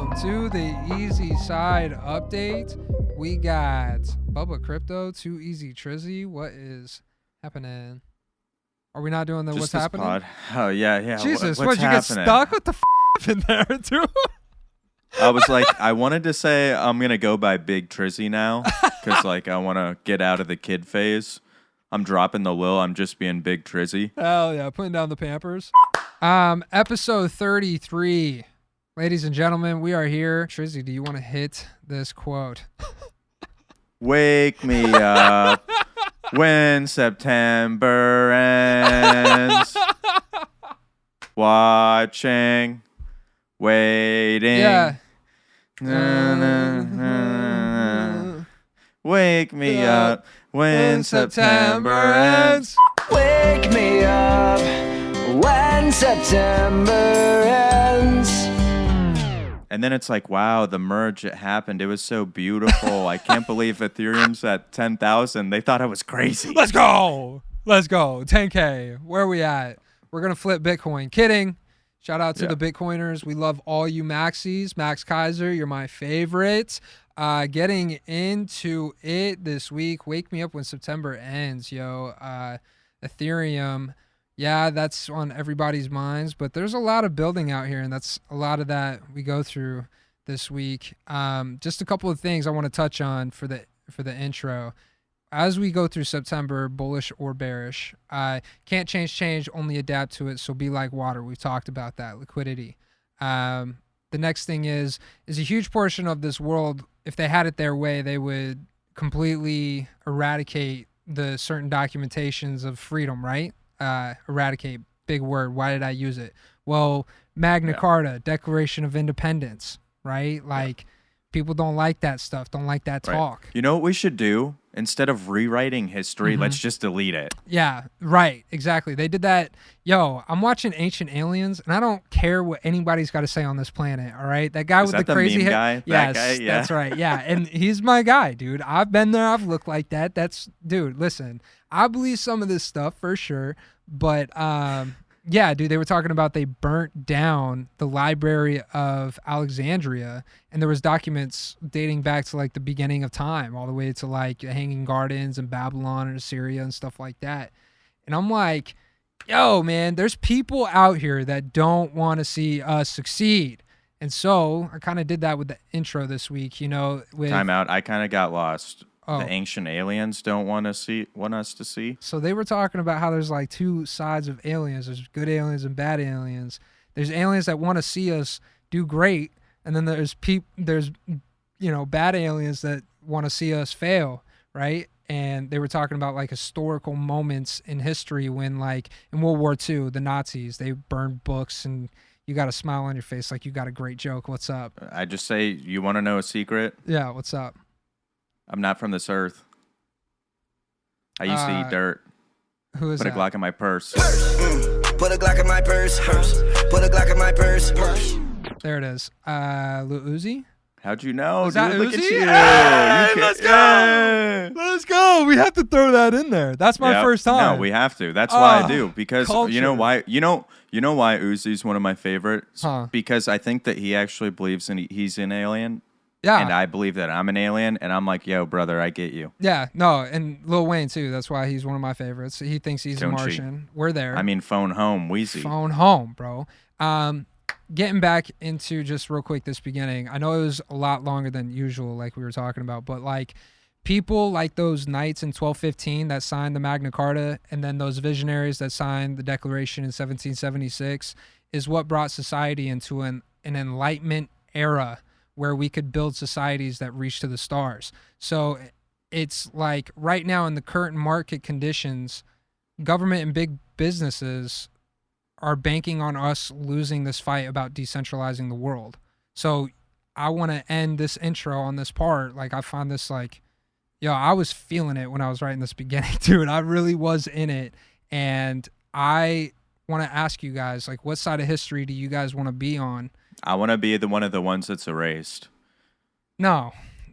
Welcome to the Easy Side update. We got Bubba Crypto, Too Easy Trizzy. What is happening? Are we not doing the Just what's this happening? Pod. Oh yeah. Jesus, what's you get stuck with the in there too? I was like, I wanted to say I'm gonna go by Big Trizzy now because like I want to get out of the kid phase. I'm dropping the lil. I'm just being Big Trizzy. Hell yeah, putting down the Pampers. Episode 33. Ladies and gentlemen, we are here. Trizzy, do you want to hit this quote? Wake me up when September ends. Watching, waiting. Yeah. Wake me up when September ends. Wake me up when September ends. And then it's like, wow, the merge, it happened. It was so beautiful. I can't believe Ethereum's at 10,000. They thought I was crazy. Let's go. 10K. Where are we at? We're going to flip Bitcoin. Kidding. Shout out to the Bitcoiners. We love all you Maxis. Max Kaiser, you're my favorite. Getting into it this week. Wake me up when September ends, yo. Ethereum. Yeah, that's on everybody's minds, but there's a lot of building out here, and that's a lot of that we go through this week. Just a couple of things I want to touch on for the intro. As we go through September, bullish or bearish, can't change, only adapt to it. So be like water. We've talked about that. Liquidity. The next thing is a huge portion of this world, if they had it their way, they would completely eradicate the certain documentations of freedom, right? Eradicate, big word. Why did I use it? Well, Magna Carta, Declaration of Independence, right? Like, people don't like that stuff, don't like that talk. You know what we should do? Instead of rewriting history, let's just delete it. Yeah, right. Exactly. They did that. Yo, I'm watching Ancient Aliens, and I don't care what anybody's got to say on this planet, all right? That guy with the crazy meme hair. guy? Yes, That guy? Yeah. That's right. Yeah, and he's my guy, dude. I've been there. I've looked like that. Dude, listen, I believe some of this stuff for sure, but yeah, dude, they were talking about they burnt down the Library of Alexandria, and there was documents dating back to like the beginning of time, all the way to like Hanging Gardens and Babylon and Assyria and stuff like that. And I'm like, yo, man, there's people out here that don't want to see us succeed. And so I kind of did that with the intro this week, you know. Time out. I kind of got lost. Oh. The ancient aliens don't want us to see. So they were talking about how there's like two sides of aliens. There's good aliens and bad aliens. There's aliens that want to see us do great, and then there's bad aliens that want to see us fail, right? And they were talking about like historical moments in history when, like in World War II, the Nazis, they burned books, and you got a smile on your face like you got a great joke. What's up? I just say, you want to know a secret? Yeah, what's up? I'm not from this earth. I used to eat dirt. Who is Put that? a Glock in my purse. Put a Glock in my purse. Put a Glock in my purse. There it is. Lil Uzi? How'd you know? Was that Look Uzi? at you. Hey, let's go. Let's go. We have to throw that in there. That's my first time. No, we have to. That's why I do. Because culture. you know why? You know why Uzi's one of my favorites? Huh. Because I think that he actually believes he's an alien. Yeah. And I believe that I'm an alien, and I'm like, yo, brother, I get you. Yeah, no, and Lil Wayne too. That's why he's one of my favorites. He thinks he's a Martian. We're there. I mean, phone home, Wheezy. Phone home, bro. Getting back into just real quick this beginning. I know it was a lot longer than usual, like we were talking about, but like people like those knights in 1215 that signed the Magna Carta, and then those visionaries that signed the Declaration in 1776 is what brought society into an Enlightenment era where we could build societies that reach to the stars. So it's like right now in the current market conditions, government and big businesses are banking on us losing this fight about decentralizing the world. So I want to end this intro on this part. Like I found this like, yo, I was feeling it when I was writing this beginning, dude. I really was in it. And I want to ask you guys, like, what side of history do you guys want to be on? I want to be one of the ones that's erased. No,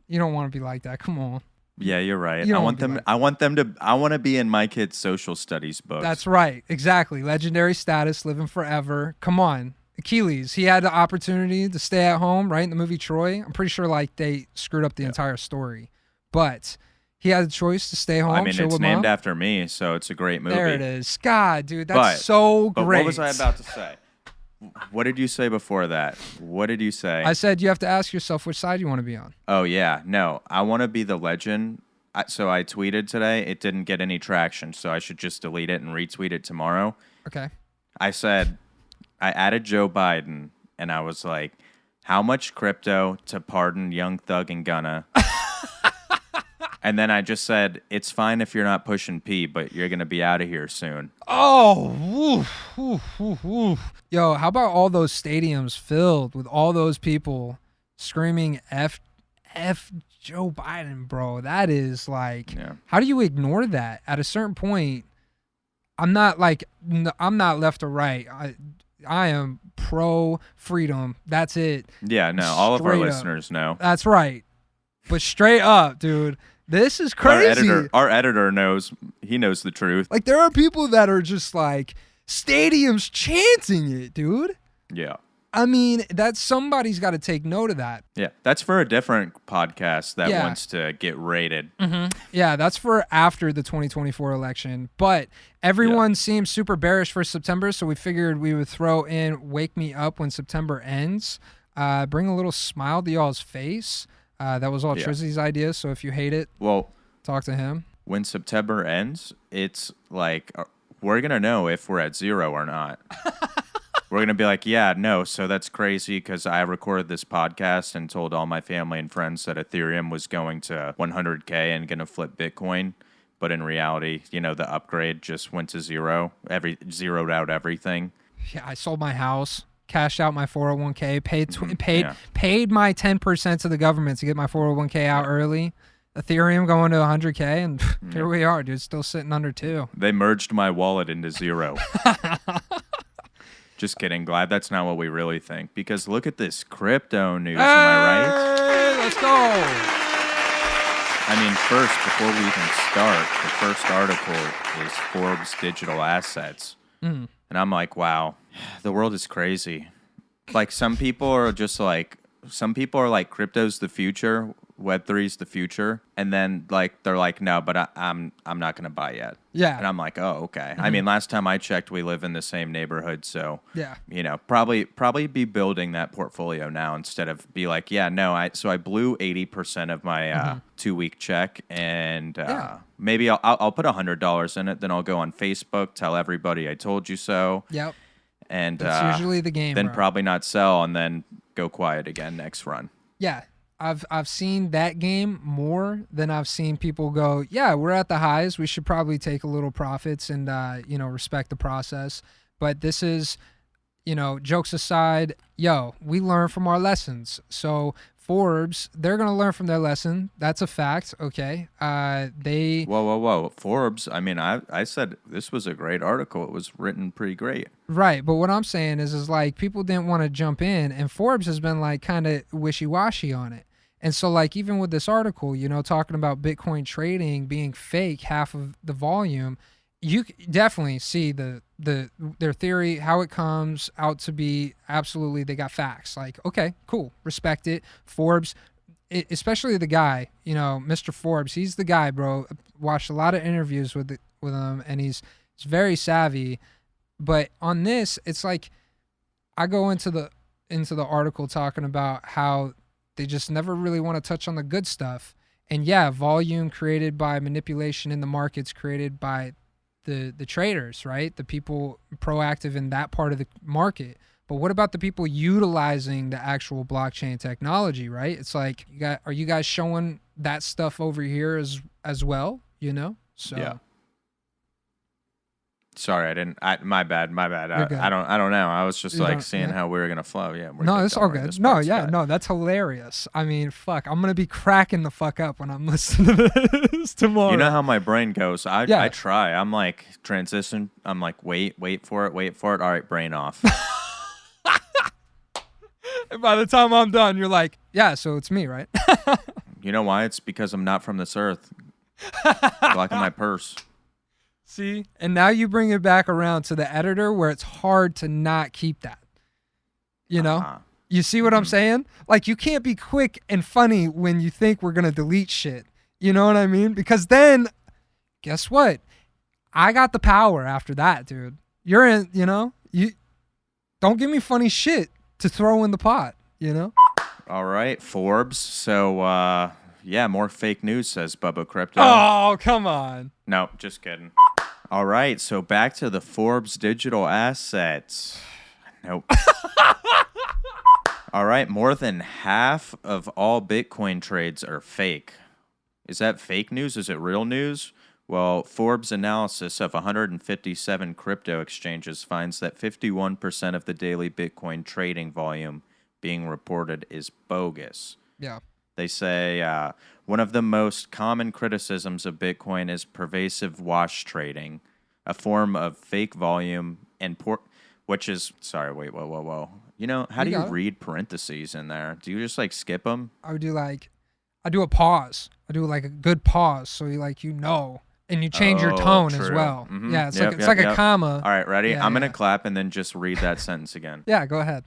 you don't want to be like that. Come on. Yeah, you're right. You I don't want them. like I want them to. I want to be in my kids' social studies books. That's right. Exactly. Legendary status, living forever. Come on. Achilles. He had the opportunity to stay at home, right? In the movie Troy. I'm pretty sure like they screwed up the entire story. But he had the choice to stay home. I mean, chill it's with named mom. after me, so it's a great movie. There it is. God, dude, that's so But great. what was I about to say? What did you say before that? What did you say? I said you have to ask yourself which side you want to be on. Oh, yeah. No, I want to be the legend. So I tweeted today. It didn't get any traction, so I should just delete it and retweet it tomorrow. Okay. I said, I added Joe Biden, and I was like, how much crypto to pardon Young Thug and Gunna? And then I just said, it's fine if you're not pushing P, but you're going to be out of here soon. Oh, yo, how about all those stadiums filled with all those people screaming F Joe Biden, bro? That is like, how do you ignore that? At a certain point, I'm not left or right. I am pro freedom. That's it. Yeah, no, all of our Straight up. listeners know. That's right. But straight up, dude, this is crazy. Our editor knows. He knows the truth. Like, there are people that are just like stadiums chanting it, dude. Yeah. I mean, somebody's got to take note of that. Yeah, that's for a different podcast that wants to get rated. Mm-hmm. Yeah, that's for after the 2024 election. But everyone seems super bearish for September, so we figured we would throw in Wake Me Up when September ends. Bring a little smile to y'all's face. That was all Trizzy's idea, so if you hate it, talk to him. When September ends, it's like we're going to know if we're at 0 or not. We're going to be like, yeah, no, so that's crazy because I recorded this podcast and told all my family and friends that Ethereum was going to 100K and going to flip Bitcoin. But in reality, the upgrade just went to 0, zeroed out everything. Yeah, I sold my house, cashed out my 401k, paid my 10% to the government to get my 401k out early. Ethereum going to 100K, and here we are, dude, still sitting under 2. They merged my wallet into 0. Just kidding. Glad that's not what we really think. Because look at this crypto news, am I right? Let's go. I mean, first, before we even start, the first article is Forbes digital assets. And I'm like, wow, the world is crazy. Like, some people are like, crypto's the future, Web3's the future. And then, like, they're like, no, but I'm not going to buy yet. Yeah. And I'm like, oh, okay. I mean, last time I checked, we live in the same neighborhood. So, yeah, probably be building that portfolio now instead of be like, yeah, no, I blew 80% of my 2-week check. And maybe I'll put $100 in it. Then I'll go on Facebook, tell everybody I told you so. Yep. And that's usually the game. Then bro. probably not sell and then go quiet again next run. Yeah. I've seen that game more than I've seen people go, yeah, we're at the highs. We should probably take a little profits and, respect the process. But this is, jokes aside, we learn from our lessons. So Forbes, they're going to learn from their lesson. That's a fact. Okay. Whoa. Forbes. I mean, I said this was a great article. It was written pretty great. Right. But what I'm saying is like people didn't want to jump in, and Forbes has been like kind of wishy-washy on it. And so like even with this article, talking about Bitcoin trading being fake, half of the volume, you definitely see their theory, how it comes out to be. Absolutely, they got facts. Like, okay, cool, respect it. Forbes, especially the guy, Mr. Forbes, he's the guy, bro. Watched a lot of interviews with him, and he's very savvy. But on this, it's like I go into the article talking about how they just never really want to touch on the good stuff. And yeah, volume created by manipulation in the markets created by the traders, right? The people proactive in that part of the market. But what about the people utilizing the actual blockchain technology, right? It's like, are you guys showing that stuff over here as well, So yeah. Sorry, I didn't. My bad. I don't know. I was just seeing how we were gonna flow. Yeah. No, it's all good. No, that's hilarious. I mean, fuck, I'm gonna be cracking the fuck up when I'm listening to this tomorrow. You know how my brain goes. I try. I'm like transition. I'm like wait for it. All right, brain off. And by the time I'm done, you're like, yeah. So it's me, right? You know why? It's because I'm not from this earth. Glock in my purse. See, and now you bring it back around to the editor where it's hard to not keep that. You know? You see what I'm saying? Like, you can't be quick and funny when you think we're going to delete shit. You know what I mean? Because then, guess what? I got the power after that, dude. You're in, you know? You don't give me funny shit to throw in the pot, you know? All right, Forbes. So, yeah, more fake news, says Bubba Crypto. Oh, come on. No, just kidding. All right, so back to the Forbes digital assets. Nope. All right, more than half of all Bitcoin trades are fake. Is that fake news? Is it real news? Well, Forbes' analysis of 157 crypto exchanges finds that 51% of the daily Bitcoin trading volume being reported is bogus. Yeah. They say one of the most common criticisms of Bitcoin is pervasive wash trading, a form of fake volume and which is, sorry, wait, whoa. You know, how do you read parentheses in there? Do you just like skip them? I do a pause. I do like a good pause. So you know, and you change your tone as well. Mm-hmm. Yeah. It's like a comma. All right, ready? I'm going to clap and then just read that sentence again. Yeah, go ahead.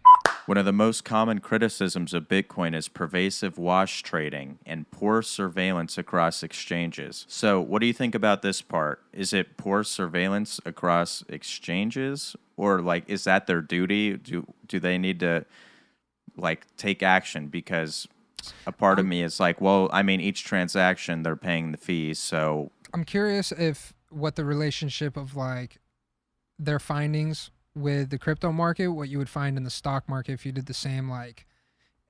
One of the most common criticisms of Bitcoin is pervasive wash trading and poor surveillance across exchanges. So, what do you think about this part? Is it poor surveillance across exchanges, or like is that their duty? Do they need to like take action? Because a part of me is like, well, I mean, each transaction they're paying the fees. So I'm curious what the relationship of like their findings with the crypto market, what you would find in the stock market if you did the same like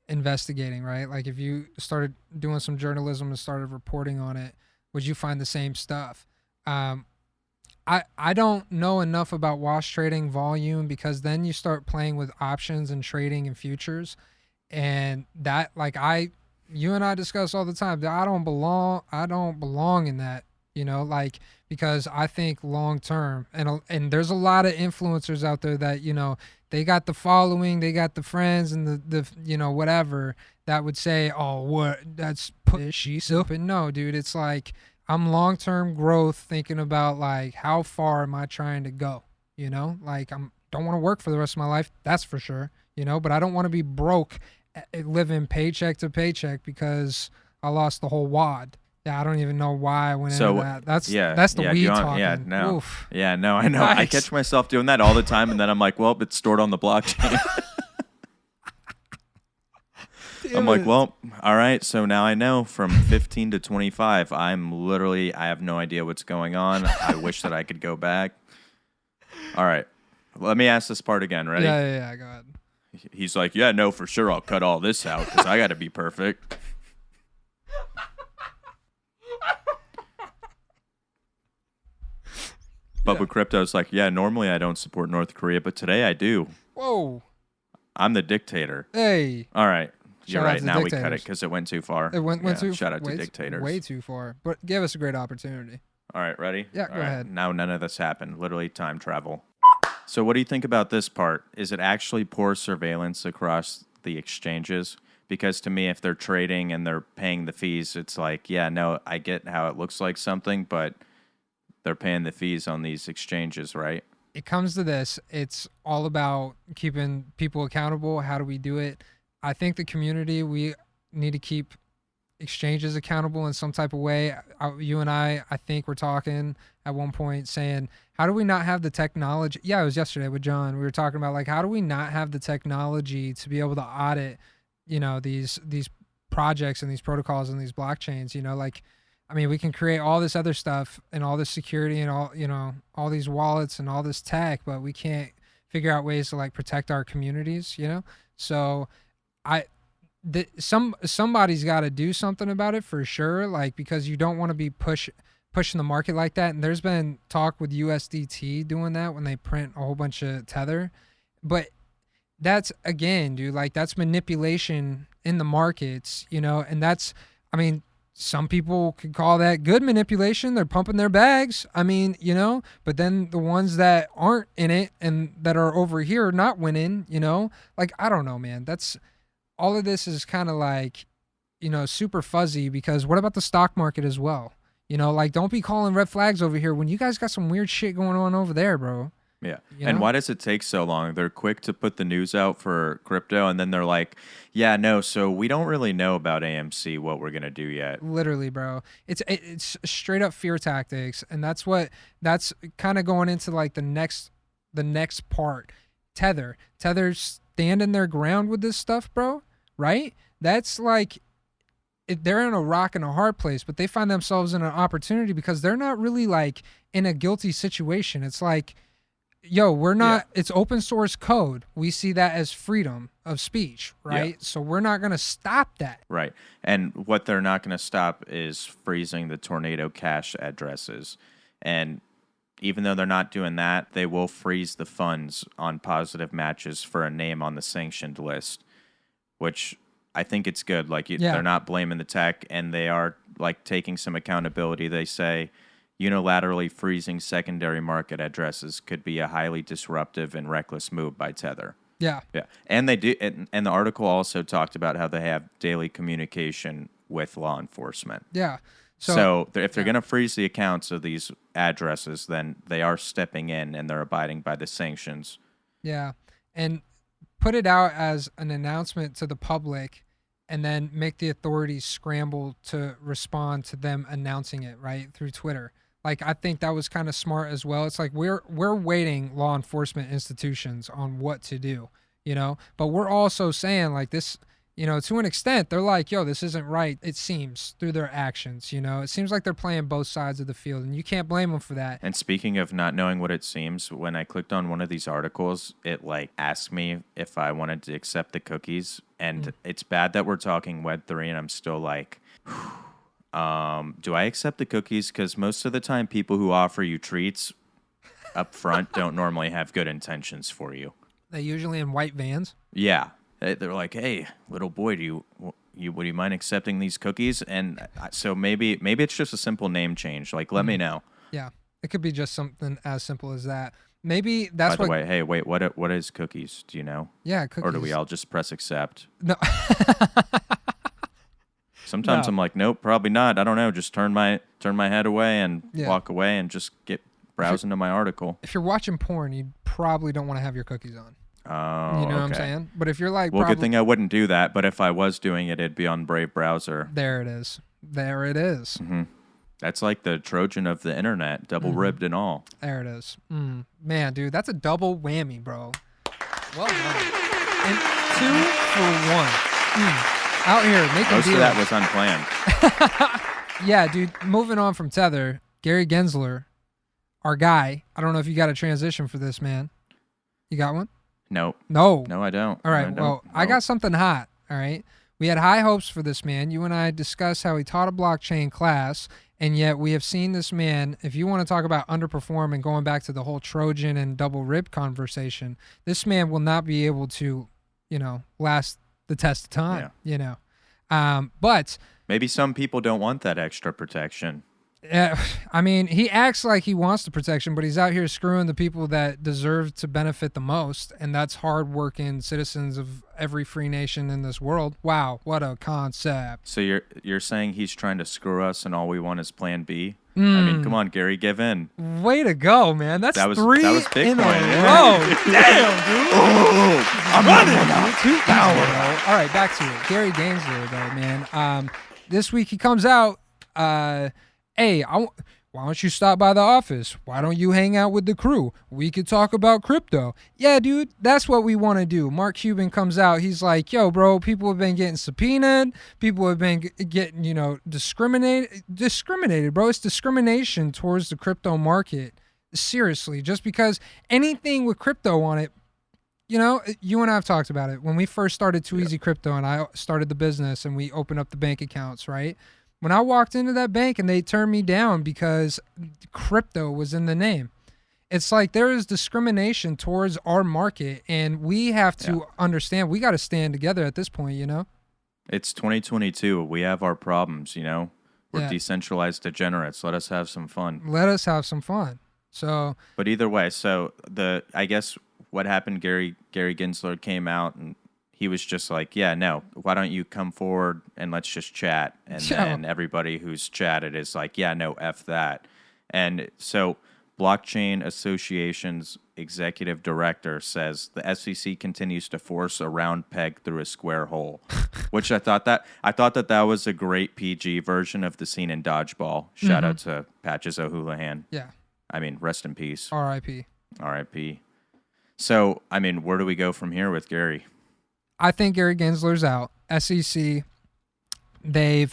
investigating, right? Like if you started doing some journalism and started reporting on it, would you find the same stuff? I don't know enough about wash trading volume, because then you start playing with options and trading and futures, and that like you and I discuss all the time that I don't belong in that, you know, like, because I think long term, and there's a lot of influencers out there that, you know, they got the following, they got the friends and the you know, whatever, that would say, oh, what, that's pushy. But no, dude, it's like I'm long term growth, thinking about like how far am I trying to go, you know, like don't want to work for the rest of my life, that's for sure, you know, but I don't want to be broke living paycheck to paycheck because I lost the whole wad. Yeah, I don't even know why I went into that. That's the weed talking. Yeah, no. Oof. Yeah, no, I know. Nice. I catch myself doing that all the time, and then I'm like, well, it's stored on the blockchain. I'm like, well, all right, so now I know from 15 to 25, I have no idea what's going on. I wish that I could go back. All right, let me ask this part again. Ready? Yeah, go ahead. He's like, yeah, no, for sure, I'll cut all this out because I got to be perfect. Bubba Crypto's like, yeah, normally I don't support North Korea, but today I do. Whoa. I'm the dictator. Hey. All right. You're right. Now dictators. We cut it because it went too far. It went too far. Shout out to dictators. Way too far. But gave us a great opportunity. All right. Ready? Yeah, All go ahead. Now none of this happened. Literally time travel. So what do you think about this part? Is it actually poor surveillance across the exchanges? Because to me, if they're trading and they're paying the fees, it's like, yeah, no, I get how it looks like something, but they're paying the fees on these exchanges, right? It comes to this. It's all about keeping people accountable. How do we do it? I think the community, we need to keep exchanges accountable in some type of way. You and I think we're talking at one point saying, how do we not have the technology? Yeah, it was yesterday with John. We were talking about like, how do we not have the technology to be able to audit, you know, these projects and these protocols and these blockchains, you know, like, I mean, we can create all this other stuff and all this security and all, you know, all these wallets and all this tech, but we can't figure out ways to like protect our communities, you know? So somebody's got to do something about it for sure. Like, because you don't want to be pushing the market like that. And there's been talk with USDT doing that when they print a whole bunch of Tether, but that's, again, dude, like that's manipulation in the markets, you know? And that's, I mean, some people could call that good manipulation. They're pumping their bags. I mean, you know, but then the ones that aren't in it and that are over here not winning, you know, like, I don't know, man. That's all of this is kind of like, you know, super fuzzy, because what about the stock market as well? You know, like, don't be calling red flags over here when you guys got some weird shit going on over there, bro. Yeah. You And know? why does it take so long? They're quick to put the news out for crypto, and then they're like, yeah, no, so we don't really know about AMC what we're going to do yet. Literally, bro. It's straight up fear tactics, and that's kind of going into like the next part. Tether's standing their ground with this stuff, bro. Right? That's like they're in a rock and a hard place, but they find themselves in an opportunity because they're not really like in a guilty situation. It's like, yo, we're not, it's open source code. We see that as freedom of speech, right? Yeah. So we're not going to stop that. Right. And what they're not going to stop is freezing the Tornado Cash addresses. And even though they're not doing that, they will freeze the funds on positive matches for a name on the sanctioned list, which I think it's good. Like, they're not blaming the tech, and they are like taking some accountability. They say unilaterally freezing secondary market addresses could be a highly disruptive and reckless move by Tether. Yeah. Yeah. And they do, and the article also talked about how they have daily communication with law enforcement. Yeah. So if they're going to freeze the accounts of these addresses, then they are stepping in and they're abiding by the sanctions. Yeah. And put it out as an announcement to the public, and then make the authorities scramble to respond to them announcing it, right, through Twitter. Like, I think that was kind of smart as well. It's like we're waiting law enforcement institutions on what to do, you know, but we're also saying like this, you know, to an extent, they're like, yo, this isn't right. It seems through their actions, you know, it seems like they're playing both sides of the field, and you can't blame them for that. And speaking of not knowing what it seems, when I clicked on one of these articles, it like asked me if I wanted to accept the cookies. And it's bad that we're talking Web3, and I'm still like, do I accept the cookies? Because most of the time, people who offer you treats up front don't normally have good intentions for you. They usually in white vans. Yeah. They're like, hey, little boy, would you mind accepting these cookies? And so maybe it's just a simple name change. Like, let me know. Yeah. It could be just something as simple as that. Maybe that's By the way, hey, wait, what is cookies? Do you know? Yeah, cookies. Or do we all just press accept? No. Sometimes I'm like, nope, probably not. I don't know. Just turn my head away and walk away and just get browse into my article. If you're watching porn, you probably don't want to have your cookies on. Oh, you know what I'm saying? But if you're like, well, good thing I wouldn't do that. But if I was doing it, it'd be on Brave browser. There it is. There it is. Mm-hmm. That's like the Trojan of the internet, double ribbed and all. There it is. Man, dude, that's a double whammy, bro. Well done. And 2 for 1. Out here making Most deals. of that was unplanned. Yeah, dude. Moving on from Tether, Gary Gensler, our guy. I don't know if you got a transition for this, man. You got one? Nope. No. No, I don't. All right. Well, I got something hot. All right. We had high hopes for this man. You and I discussed how he taught a blockchain class, and yet we have seen this man. If you want to talk about underperform and going back to the whole Trojan and double rib conversation, this man will not be able to, last the test of time. But maybe some people don't want that extra protection. I mean, he acts like he wants the protection, but he's out here screwing the people that deserve to benefit the most, and that's hardworking citizens of every free nation in this world. Wow, what a concept. So you're saying he's trying to screw us, and all we want is Plan B? I mean, come on, Gary, give in. Way to go, man. That was Bitcoin, in a yeah. row. Damn, dude. I'm running. Too power. All right, back to it. Gary Gensler, though, man. This week he comes out, hey, why don't you stop by the office? Why don't you hang out with the crew? We could talk about crypto. Yeah, dude, that's what we want to do. Mark Cuban comes out. He's like, yo, bro, people have been getting subpoenaed. People have been getting, discriminated, bro. It's discrimination towards the crypto market. Seriously, just because anything with crypto on it, you and I have talked about it. When we first started Too Easy Crypto and I started the business and we opened up the bank accounts, right? When I walked into that bank and they turned me down because crypto was in the name, it's like there is discrimination towards our market, and we have to understand we got to stand together at this point, It's 2022. We have our problems, We're decentralized degenerates. Let us have some fun. So, but either way, I guess what happened, Gary Gensler came out and he was just like, yeah, no, why don't you come forward and let's just chat? And then everybody who's chatted is like, yeah, no, F that. And so Blockchain Association's executive director says the SEC continues to force a round peg through a square hole, which I thought that was a great PG version of the scene in Dodgeball. Shout out to Patches O'Houlihan. Yeah. I mean, rest in peace. R.I.P. R.I.P. So, I mean, where do we go from here with Gary? I think Gary Gensler's out. SEC, the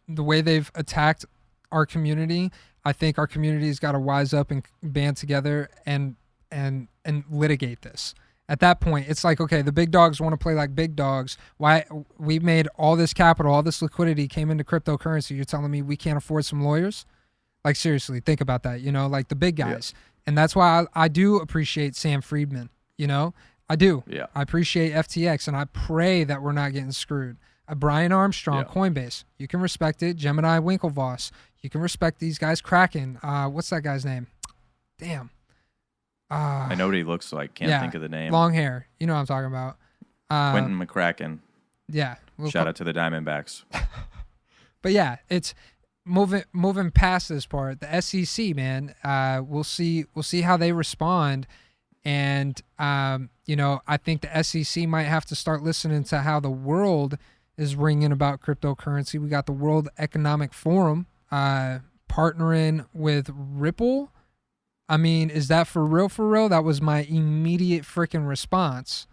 way they've attacked our community, I think our community's got to wise up and band together and litigate this. At that point, it's like, okay, the big dogs want to play like big dogs. Why we made all this capital, all this liquidity came into cryptocurrency. You're telling me we can't afford some lawyers? Like, seriously, think about that, like the big guys. Yeah. And that's why I do appreciate Sam Friedman, I do. Yeah. I appreciate FTX, and I pray that we're not getting screwed. Brian Armstrong, Coinbase, you can respect it. Gemini Winklevoss, you can respect these guys. Kraken, what's that guy's name? Damn. I know what he looks like. Can't think of the name. Long hair. You know what I'm talking about. Quentin McCracken. Yeah. Shout out to the Diamondbacks. But yeah, it's moving past this part. The SEC, man. We'll see how they respond. And I think the SEC might have to start listening to how the world is ringing about cryptocurrency. We got the World Economic Forum partnering with Ripple. I mean, is that for real? For real? That was my immediate freaking response.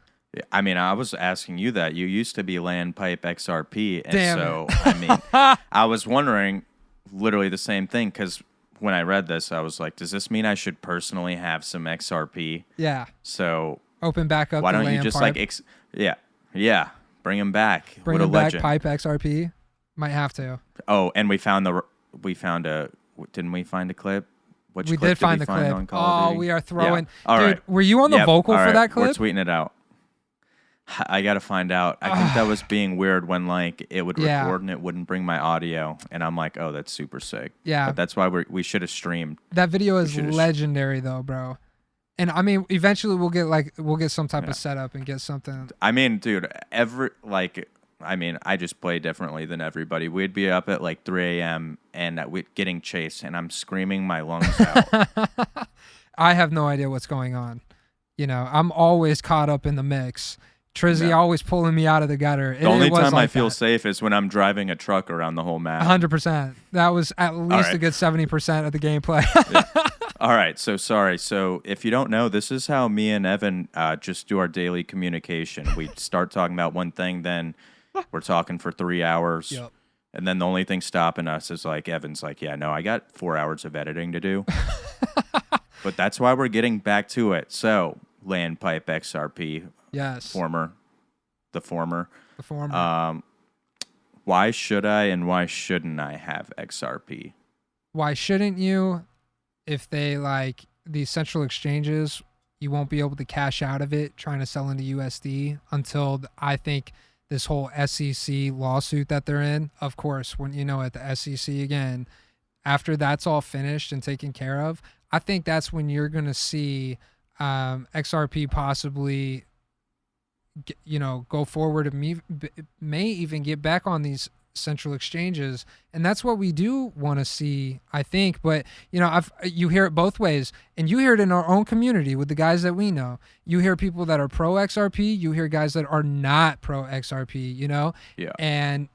I mean, I was asking you that. You used to be Land Pipe XRP. And Damn so, it. I mean, I was wondering literally the same thing because when I read this, I was like, does this mean I should personally have some XRP? Yeah. So open back up. Why the don't you land just pipe. bring him back? Bring what him a back, legend. Pipe XRP. Might have to. Oh, and didn't we find a clip? Which we clip did find the find clip. on Call of Duty? We are throwing. Yeah. All Dude, right. were you on the vocal for that clip? We're tweeting it out. I got to find out. I think that was being weird when like it would record and it wouldn't bring my audio. And I'm like, oh, that's super sick. Yeah. But that's why we should have streamed. That video is legendary though, bro. And I mean, eventually we'll get some type of setup and get something. I mean, dude, I just play differently than everybody. We'd be up at like 3 a.m. and we're getting chased, and I'm screaming my lungs out. I have no idea what's going on. I'm always caught up in the mix. Trizzy always pulling me out of the gutter. The only time I feel safe is when I'm driving a truck around the whole map. 100%. That was at least a good 70% of the gameplay. Yeah. All right, so sorry. So if you don't know, this is how me and Evan just do our daily communication. We start talking about one thing, then we're talking for 3 hours. Yep. And then the only thing stopping us is like, Evan's like, yeah, no, I got 4 hours of editing to do. But that's why we're getting back to it. So, Land Pipe XRP. Yes. The former. Why should I and why shouldn't I have XRP? Why shouldn't you? If they like these central exchanges, you won't be able to cash out of it trying to sell into USD until I think this whole SEC lawsuit that they're in. Of course, when at the SEC again, after that's all finished and taken care of, I think that's when you're going to see XRP possibly go forward and may even get back on these central exchanges, and that's what we do want to see, I think. But you hear it both ways, and you hear it in our own community with the guys that we know. You hear people that are pro XRP, you hear guys that are not pro XRP, and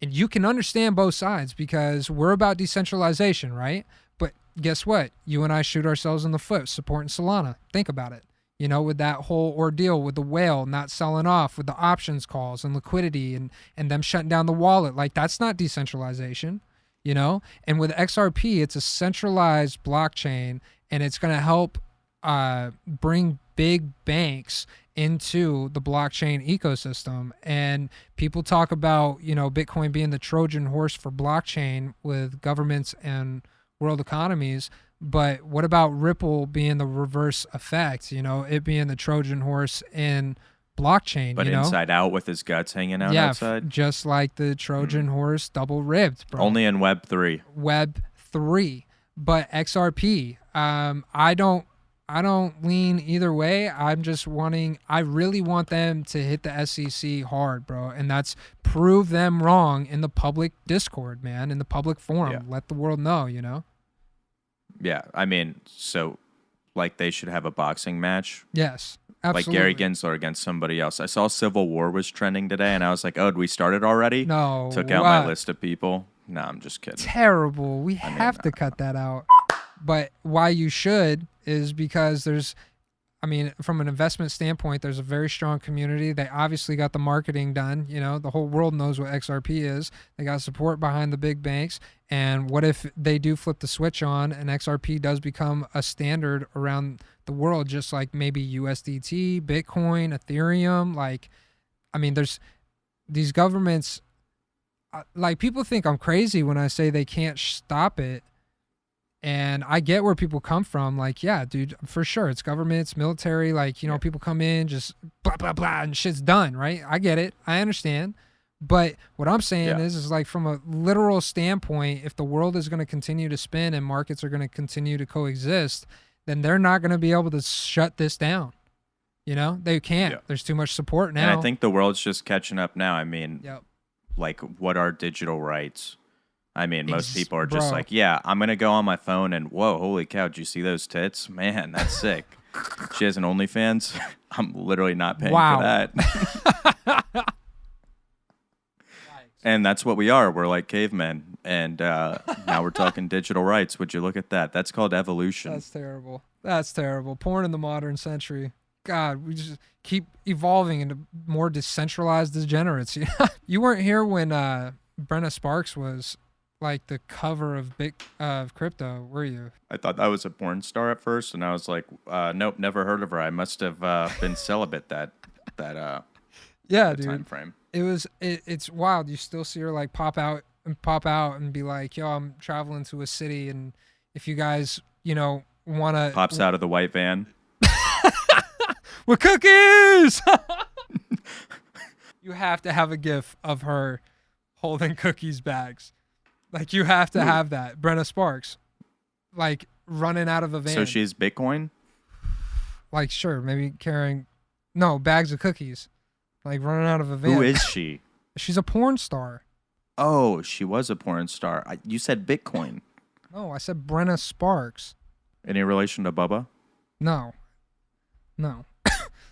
you can understand both sides because we're about decentralization, right? But guess what? You and I shoot ourselves in the foot supporting Solana. Think about it. With that whole ordeal with the whale not selling off, with the options calls and liquidity and them shutting down the wallet. Like, that's not decentralization, And with XRP, it's a centralized blockchain, and it's going to help bring big banks into the blockchain ecosystem. And people talk about, Bitcoin being the Trojan horse for blockchain with governments and world economies. But what about Ripple being the reverse effect? It being the Trojan horse in blockchain. But inside out with his guts hanging out outside? Just like the Trojan horse double ribbed, bro. Only in Web 3. Web 3. But XRP, I don't lean either way. I really want them to hit the SEC hard, bro. And that's prove them wrong in the public Discord, man, in the public forum. Yeah. Let the world know, Yeah, I mean, so like they should have a boxing match. Yes, Like absolutely. Gary Gensler against somebody else. I saw Civil War was trending today, and I was like, "Oh, did we start it already?" No, Took out my list of people. No, I'm just kidding. Terrible. We have to cut that out. But why you should is because there's, I mean, from an investment standpoint, there's a very strong community. They obviously got the marketing done. You know, the whole world knows what XRP is. They got support behind the big banks. And what if they do flip the switch on and XRP does become a standard around the world, just like maybe USDT, Bitcoin, Ethereum? Like, I mean, there's these governments, like people think I'm crazy when I say they can't stop it. And I get where people come from. Like, yeah, dude, for sure. It's government, it's military. Like, you know, people come in, just blah, blah, blah, and shit's done, right? I get it. I understand. But what I'm saying is like from a literal standpoint, if the world is going to continue to spin and markets are going to continue to coexist, then they're not going to be able to shut this down. You know, they can't. Yeah. There's too much support now. And I think the world's just catching up now. I mean, like, what are digital rights? I mean, most people are just like, yeah, I'm going to go on my phone and, whoa, holy cow, did you see those tits? Man, that's sick. She has an OnlyFans? I'm literally not paying for that. And that's what we are. We're like cavemen. And now we're talking digital rights. Would you look at that? That's called evolution. That's terrible. That's terrible. Porn in the modern century. God, we just keep evolving into more decentralized degenerates. You weren't here when Brenna Sparks was like the cover of crypto, were you? I thought that was a porn star at first, and I was like, nope, never heard of her. I must have been celibate that dude. time frame. It's wild. You still see her like pop out and be like, yo, I'm traveling to a city, and if you guys, you know, want to pops out of the white van with cookies. You have to have a gif of her holding cookies bags. Like, you have to have that. Brenna Sparks, like, running out of a van. So she's Bitcoin? Like, sure, maybe carrying, bags of cookies. Like, running out of a van. Who is she? She's a porn star. Oh, she was a porn star. You said Bitcoin. No, I said Brenna Sparks. Any relation to Bubba? No.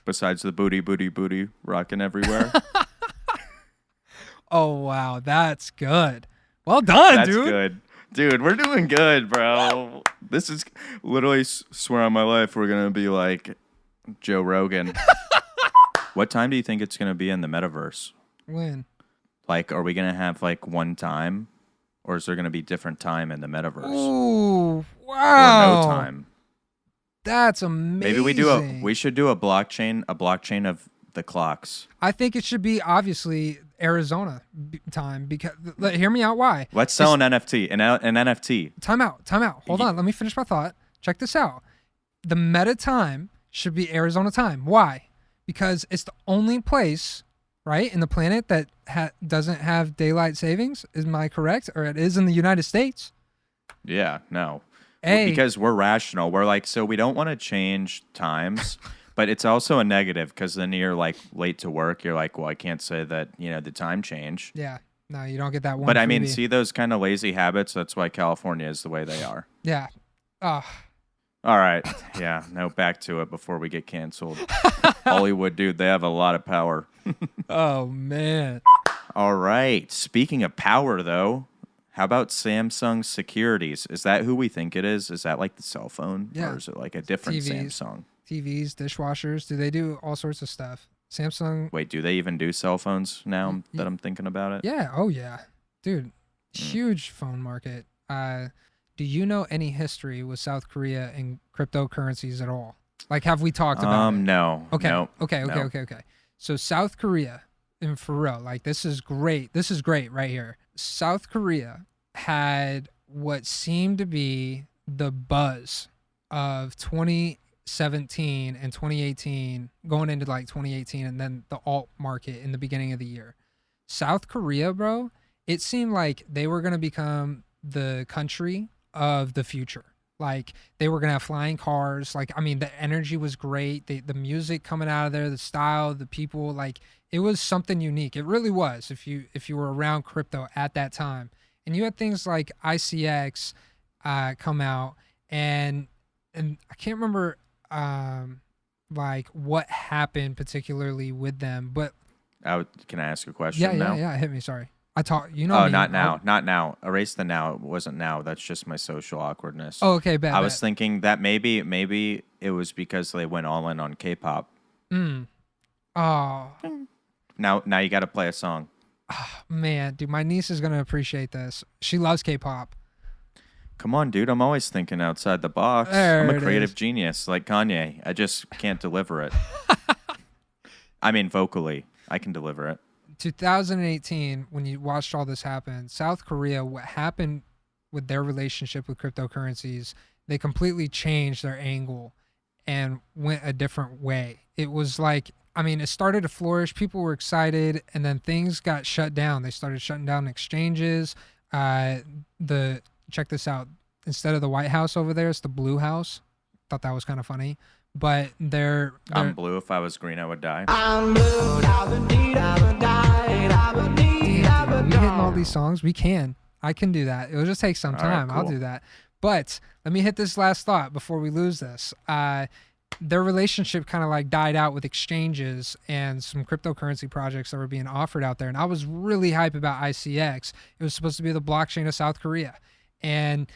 Besides the booty rocking everywhere? Oh, wow, that's good. Well done, That's dude. Good. Dude, we're doing good, bro. This is literally, swear on my life, we're going to be like Joe Rogan. What time do you think it's going to be in the metaverse? When? Like, are we going to have like one time? Or is there going to be different time in the metaverse? Ooh, wow. Or no time? That's amazing. Maybe we should do a blockchain of the clocks. I think it should be obviously Arizona time, because hear me out. Why? Let's sell an NFT. An NFT. Time out. Hold on. Let me finish my thought. Check this out. The meta time should be Arizona time. Why? Because it's the only place, right, in the planet that doesn't have daylight savings. Am I correct? Or it is in the United States? Yeah, no. Because we're rational. We're like, so we don't want to change times. But it's also a negative, because then you're like late to work. You're like, well, I can't say that, the time changed. Yeah. No, you don't get that one. But I mean, see those kind of lazy habits? That's why California is the way they are. Yeah. All right. Yeah. No, back to it before we get canceled. Hollywood, dude, they have a lot of power. Oh, man. All right. Speaking of power, though, how about Samsung Securities? Is that who we think it is? Is that like the cell phone? Yeah. Or is it like a different Samsung? TVs, dishwashers. Do they do all sorts of stuff? Samsung. Wait, do they even do cell phones now that I'm thinking about it? Yeah. Oh, yeah. Dude, huge phone market. Do you know any history with South Korea and cryptocurrencies at all? Like, have we talked about it? No. Okay. No, Okay. no. So South Korea, and for real, like, this is great. This is great right here. South Korea had what seemed to be the buzz of 2017 and 2018, going into like 2018, and then the alt market in the beginning of the year. South Korea, bro, it seemed like they were going to become the country of the future. Like, they were going to have flying cars. Like, I mean, the energy was great. The music coming out of there, the style, the people, like, it was something unique. It really was, if you were around crypto at that time. And you had things like ICX come out, and I can't remember like what happened particularly with them, but Can I ask a question now? Yeah. Hit me. Sorry, I talk. You know. Oh, me. not now. Erase the now. It wasn't now. That's just my social awkwardness. Oh, okay, bad. I was thinking that maybe it was because they went all in on K-pop. Oh. Now you got to play a song. Oh, man, dude, my niece is gonna appreciate this. She loves K-pop. Come on, dude. I'm always thinking outside the box. I'm a creative genius like Kanye. I just can't deliver it. I mean, vocally, I can deliver it. 2018, when you watched all this happen, South Korea, what happened with their relationship with cryptocurrencies, they completely changed their angle and went a different way. It was like, I mean, it started to flourish. People were excited, and then things got shut down. They started shutting down exchanges. Check this out. Instead of the White House over there, it's the Blue House. Thought that was kind of funny. But I'm blue. If I was green, I would die. Damn, dude, we hitting all these songs. We can. I can do that. It'll just take some time. All right, cool. I'll do that. But let me hit this last thought before we lose this. Their relationship kind of like died out with exchanges and some cryptocurrency projects that were being offered out there. And I was really hype about ICX. It was supposed to be the blockchain of South Korea. And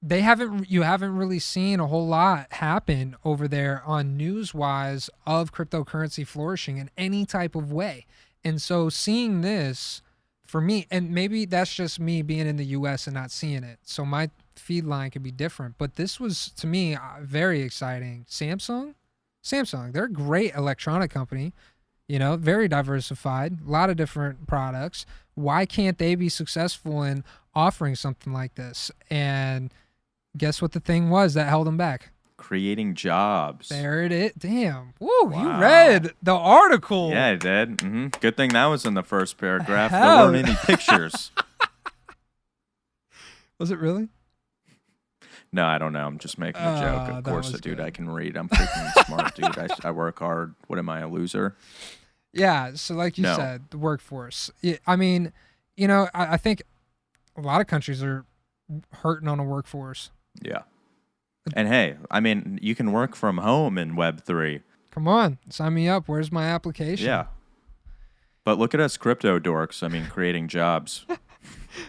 you haven't really seen a whole lot happen over there on news-wise of cryptocurrency flourishing in any type of way. And so seeing this, for me, and maybe that's just me being in the U.S. and not seeing it, so my feed line could be different, but this was, to me, very exciting. Samsung, they're a great electronic company, very diversified, a lot of different products. Why can't they be successful in offering something like this? And guess what the thing was that held them back? Creating jobs. There it is. Damn. Woo, wow. You read the article. Yeah, I did. Mm-hmm. Good thing that was in the first paragraph. Hell. There weren't any pictures. Was it really? No, I don't know. I'm just making a joke. Of course, dude, good. I can read. I'm freaking smart, dude. I work hard. What am I, a loser? Yeah, so like you said, the workforce. I mean, I think a lot of countries are hurting on a workforce. Yeah. And hey, I mean, you can work from home in Web3. Come on, sign me up. Where's my application? Yeah. But look at us crypto dorks. I mean, creating jobs.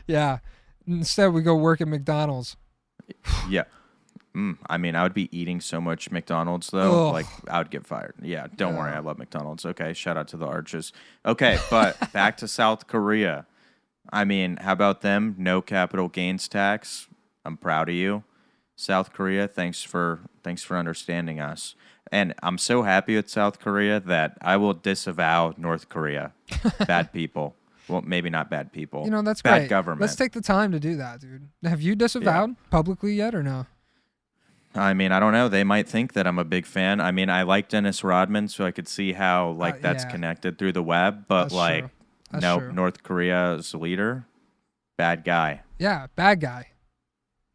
Yeah. Instead, we go work at McDonald's. Yeah. I mean, I would be eating so much McDonald's, though. Ugh. Like, I would get fired. Yeah, don't worry. I love McDonald's. Okay, shout out to the Arches. Okay, but back to South Korea. I mean, how about them? No capital gains tax. I'm proud of you. South Korea, thanks for understanding us. And I'm so happy with South Korea that I will disavow North Korea. Bad people. Well, maybe not bad people. That's bad great. Government. Let's take the time to do that, dude. Have you disavowed publicly yet or no? I mean, I don't know. They might think that I'm a big fan. I mean, I like Dennis Rodman, so I could see how that's connected through the web. But That's true. North Korea's leader, bad guy. Yeah, bad guy.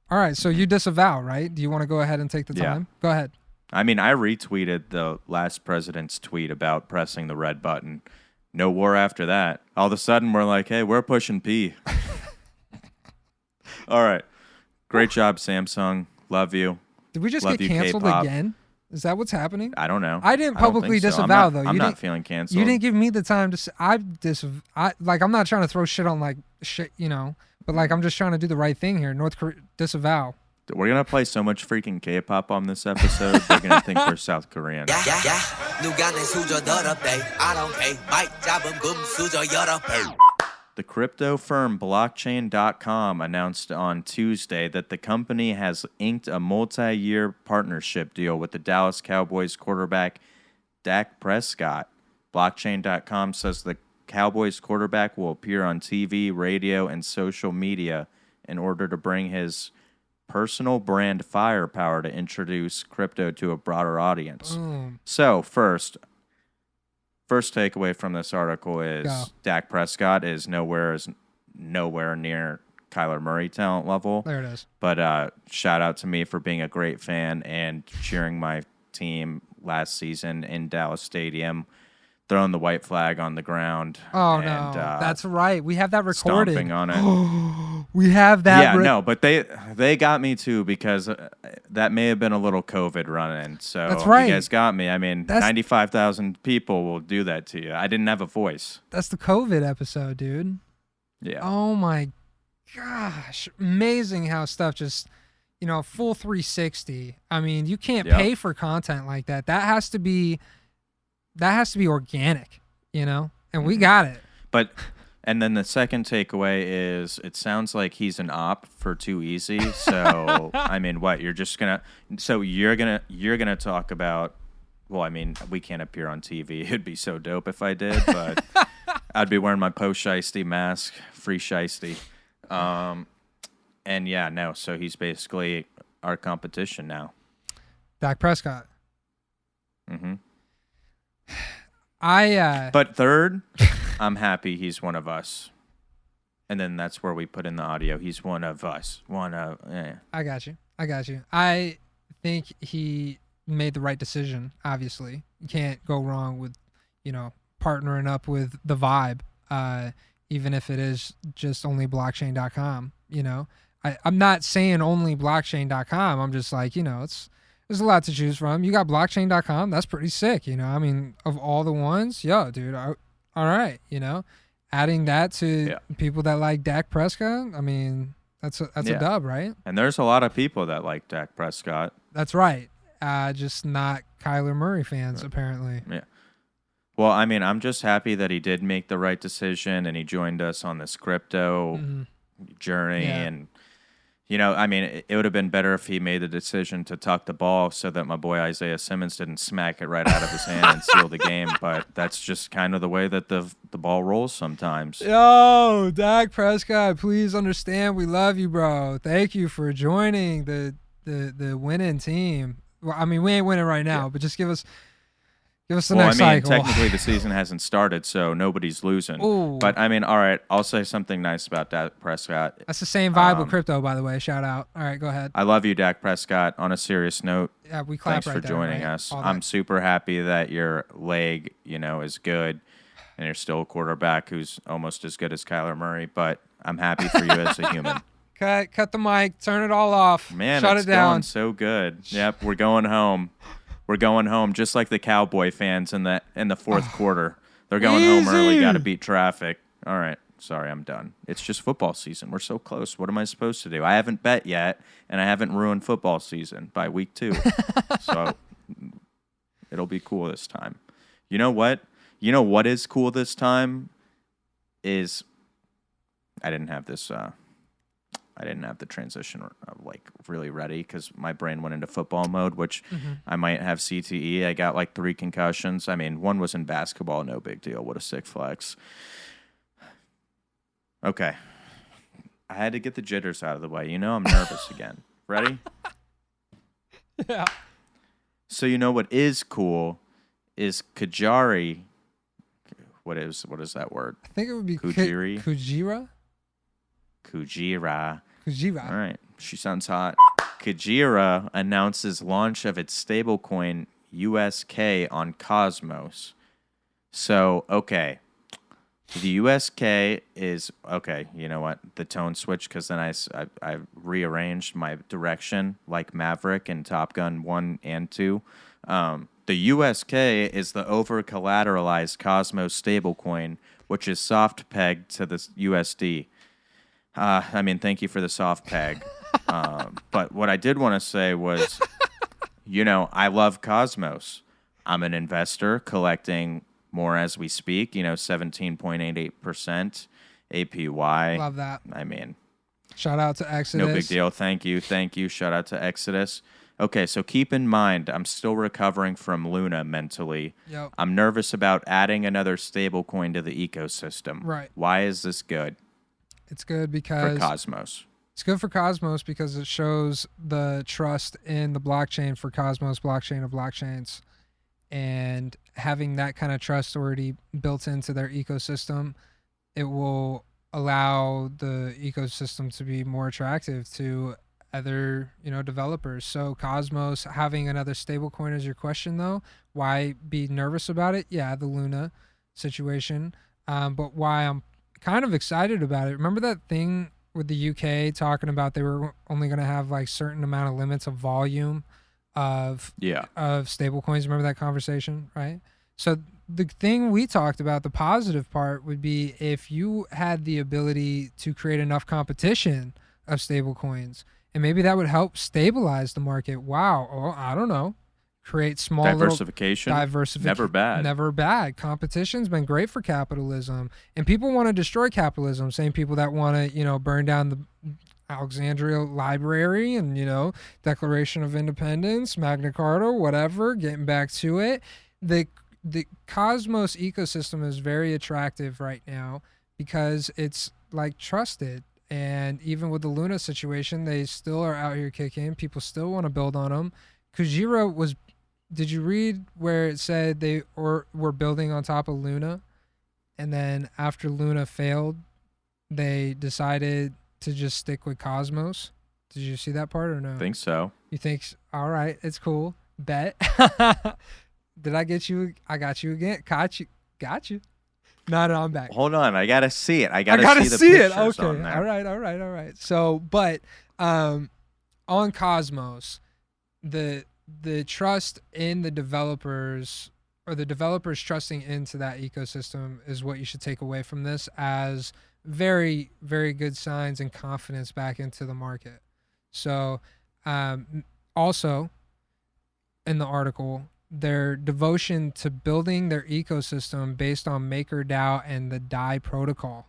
All right, so you disavow, right? Do you want to go ahead and take the time? Yeah. Go ahead. I mean, I retweeted the last president's tweet about pressing the red button. No war after that. All of a sudden, we're like, hey, we're pushing P. All right. Great job, Samsung. Love you. Did we just Love get you, canceled K-pop. again? Is that what's happening? I don't know. I didn't don't publicly think so. disavow, though. I'm not feeling canceled. You didn't give me the time to say. I'm not trying to throw shit on shit, but I'm just trying to do the right thing here. North Korea, disavow. We're going to play so much freaking K-pop on this episode, they're going to think we're South Korean. The crypto firm blockchain.com announced on Tuesday that the company has inked a multi-year partnership deal with the Dallas Cowboys quarterback Dak Prescott. Blockchain.com says the Cowboys quarterback will appear on TV, radio, and social media in order to bring his personal brand firepower to introduce crypto to a broader audience. So first takeaway from this article is Dak Prescott is nowhere near Kyler Murray talent level. There it is. But shout out to me for being a great fan and cheering my team last season in Dallas Stadium, throwing the white flag on the ground. Oh, no. That's right. We have that recorded. Stomping on it. We have that. Yeah, no, but they got me too because that may have been a little COVID run-in. So That's right. You guys got me. I mean, 95,000 people will do that to you. I didn't have a voice. That's the COVID episode, dude. Yeah. Oh my gosh, amazing how stuff just, full 360. I mean, you can't pay for content like that. That has to be organic, and we got it. And then the second takeaway is it sounds like he's an op for Too Easy. So I mean, what you're gonna talk about? Well, I mean, we can't appear on TV. It'd be so dope if I did, but I'd be wearing my post-shiesty mask, free shiesty. And yeah, no. So he's basically our competition now. Dak Prescott. Mm-hmm. But third, I'm happy he's one of us. And then that's where we put in the audio. He's one of us. I got you. I think he made the right decision, obviously. You can't go wrong with, partnering up with the vibe, even if it is just only blockchain.com, I'm not saying only blockchain.com. I'm just like, there's a lot to choose from. You got blockchain.com. That's pretty sick. I mean, of all the ones, dude, all right. Adding that to people that like Dak Prescott. I mean, that's a dub, right? And there's a lot of people that like Dak Prescott. That's right. Just not Kyler Murray fans, apparently. Yeah. Well, I mean, I'm just happy that he did make the right decision and he joined us on this crypto journey. Yeah. And, I mean, it would have been better if he made the decision to tuck the ball so that my boy Isaiah Simmons didn't smack it right out of his hand and seal the game. But that's just kind of the way that the ball rolls sometimes. Yo, Dak Prescott, please understand we love you, bro. Thank you for joining the winning team. Well, I mean, we ain't winning right now, but just give us the next cycle. Technically the season hasn't started, so nobody's losing. Ooh. But I mean, all right, I'll say something nice about Dak Prescott. That's the same vibe with crypto, by the way. Shout out. All right, go ahead. I love you, Dak Prescott. On a serious note, yeah, we clap thanks right for there, joining right? us. I'm super happy that your leg, is good, and you're still a quarterback who's almost as good as Kyler Murray. But I'm happy for you as a human. Cut the mic. Turn it all off. Man, Shut it's it down. going so good. Yep, we're going home. We're going home, just like the Cowboy fans in the fourth quarter. They're going home early. Got to beat traffic. All right. Sorry, I'm done. It's just football season. We're so close. What am I supposed to do? I haven't bet yet, and I haven't ruined football season by week 2. So it'll be cool this time. You know what? You know what is cool this time is I didn't have this. I didn't have the transition really ready because my brain went into football mode, which I might have CTE. I got 3 concussions. I mean, one was in basketball, no big deal. What a sick flex. Okay. I had to get the jitters out of the way. I'm nervous again. Ready? Yeah. So what is cool is Kajari. What is that word? I think it would be Kujiri. Kujira. All right. She sounds hot. Kujira announces launch of its stablecoin USK on Cosmos. So, okay. The USK is, okay, you know what? The tone switched because then I rearranged my direction like Maverick in Top Gun 1 and 2. The USK is the over-collateralized Cosmos stablecoin, which is soft pegged to the USD. Thank you for the soft peg. But what I did want to say was, I love Cosmos. I'm an investor collecting more as we speak, 17.88% APY. Love that. Shout out to Exodus. No big deal. Thank you. Shout out to Exodus. Okay, so keep in mind, I'm still recovering from Luna mentally. Yep. I'm nervous about adding another stablecoin to the ecosystem. Right. Why is this good? It's good because for Cosmos. It's good for Cosmos because it shows the trust in the blockchain for Cosmos, blockchain of blockchains. And having that kind of trust already built into their ecosystem, it will allow the ecosystem to be more attractive to other, developers. So Cosmos having another stablecoin is your question, though. Why be nervous about it? Yeah, the Luna situation. But why I'm kind of excited about it. Remember that thing with the UK talking about they were only going to have like certain amount of limits of volume of stable coins. Remember that conversation, right? So the thing we talked about, the positive part would be if you had the ability to create enough competition of stable coins, and maybe that would help stabilize the market. Wow. Oh, I don't know. Create small diversification. Never bad. Never bad. Competition's been great for capitalism, and people want to destroy capitalism. Same people that want to, burn down the Alexandria Library and, Declaration of Independence, Magna Carta, whatever. Getting back to it, the Cosmos ecosystem is very attractive right now because it's like trusted. And even with the Luna situation, they still are out here kicking. People still want to build on them. Kujira was. Did you read where it said they were building on top of Luna, and then after Luna failed, they decided to just stick with Cosmos? Did you see that part or no? I think so. You think? All right, it's cool. Bet. Did I get you? I got you again. Got you. No, I'm back. Hold on, I gotta see it. I gotta see it. Okay. All right. So, but on Cosmos, the trust in the developers, or the developers trusting into that ecosystem, is what you should take away from this as very, very good signs and confidence back into the market. So also in the article, their devotion to building their ecosystem based on MakerDAO and the DAI protocol.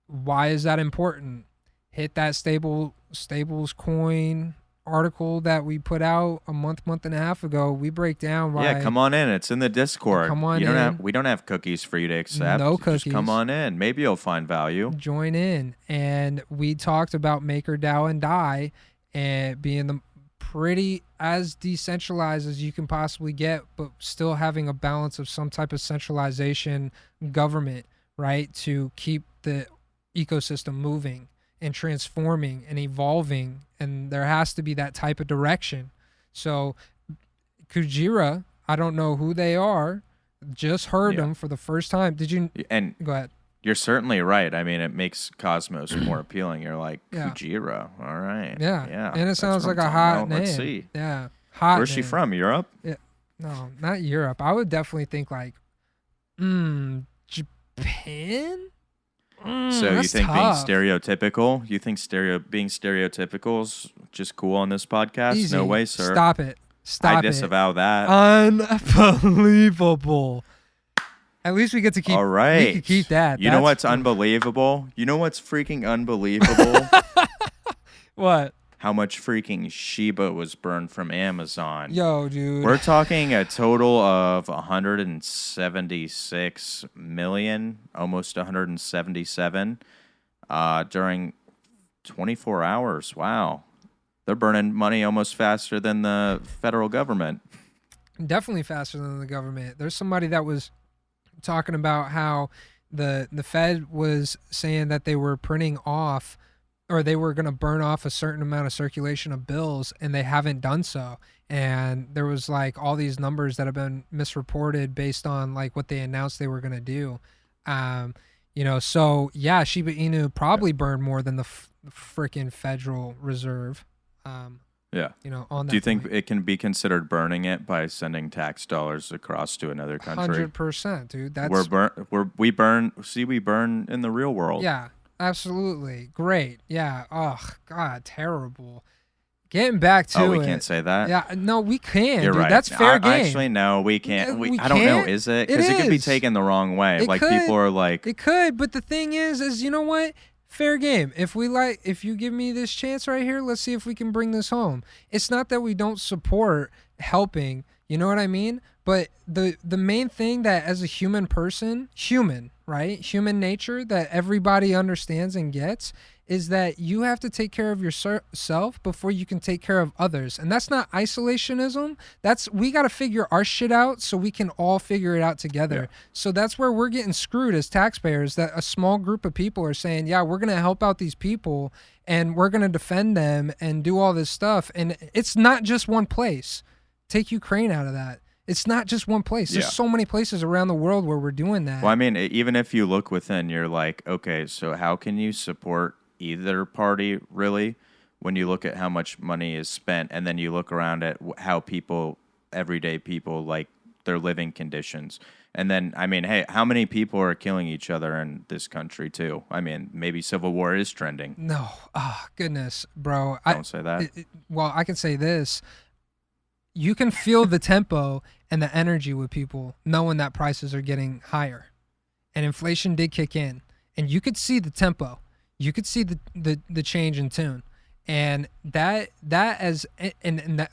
Why is that important? Hit that stables coin article that we put out a month and a half ago. We break down why. Yeah, come on in. It's in the Discord. Come on in. We don't have cookies for you to accept. No cookies. Just come on in. Maybe you'll find value. Join in. And we talked about MakerDAO and DAI and being the pretty as decentralized as you can possibly get, but still having a balance of some type of centralization government, right, to keep the ecosystem moving and transforming and evolving, and there has to be that type of direction. So Kujira, I don't know who they are, just heard them for the first time. Did you? And go ahead. You're certainly right. I mean, it makes Cosmos more appealing. You're like, Kujira, all right. Yeah. And it sounds like a hot name. Let's see. Yeah. Hot Where's she from? Europe? Yeah. No, not Europe. I would definitely think like, Japan? So you think tough. being stereotypical? You think being stereotypical is just cool on this podcast? Easy. No way, sir. Stop it. I disavow that. Unbelievable. At least we get to keep. All right. We can keep that. You know what's unbelievable? You know what's freaking unbelievable? What? How much freaking Shiba was burned from Amazon. Yo, dude. We're talking a total of 176 million, almost 177, during 24 hours. Wow. They're burning money almost faster than the federal government. Definitely faster than the government. There's somebody that was talking about how the Fed was saying that they were printing off, or they were going to burn off a certain amount of circulation of bills, and they haven't done so. And there was like all these numbers that have been misreported based on like what they announced they were going to do. So yeah, Shiba Inu probably burned more than the freaking Federal Reserve. On that. Do you think it can be considered burning it by sending tax dollars across to another country? 100%, dude. That's we burn in the real world. Yeah. Absolutely. Great. Yeah. Oh, God, terrible. Getting back to it. Oh, we can't say that? Yeah. No, we can. You're dude. right. That's fair game. Actually, no, we can't. I don't can't? know. Is it? Because it could be taken the wrong way. It like could. People are like. It could, but the thing is you know what? Fair game. If you give me this chance right here, let's see if we can bring this home. It's not that we don't support helping, you know what I mean? But the main thing that as a human person, right? Human nature that everybody understands and gets is that you have to take care of yourself before you can take care of others. And that's not isolationism. We got to figure our shit out so we can all figure it out together. Yeah. So that's where we're getting screwed as taxpayers, that a small group of people are saying, yeah, we're going to help out these people and we're going to defend them and do all this stuff. And it's not just one place. Take Ukraine out of that. It's not just one place. There's so many places around the world where we're doing that. Well, I mean, even if you look within, you're like, okay, so how can you support either party, really, when you look at how much money is spent, and then you look around at how people, everyday people, like their living conditions. And then, I mean, hey, how many people are killing each other in this country, too? I mean, maybe civil war is trending. No. Oh, goodness, bro. Don't say that. Well, I can say this. You can feel the tempo and the energy with people knowing that prices are getting higher. And inflation did kick in. And you could see the tempo. You could see the change in tune. And that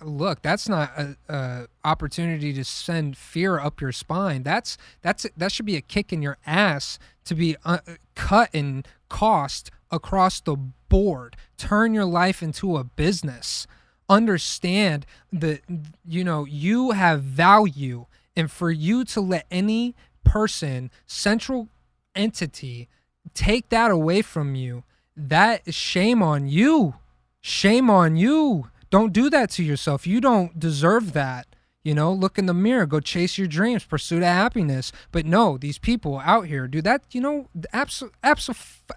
look, that's not a opportunity to send fear up your spine. That should be a kick in your ass to be cut in cost across the board. Turn your life into a business. Understand that you have value, and for you to let any person, central entity, take that away from you, that is shame on you. Shame on you. Don't do that to yourself. You don't deserve that. Look in the mirror, go chase your dreams, pursue the happiness. But no, these people out here do that.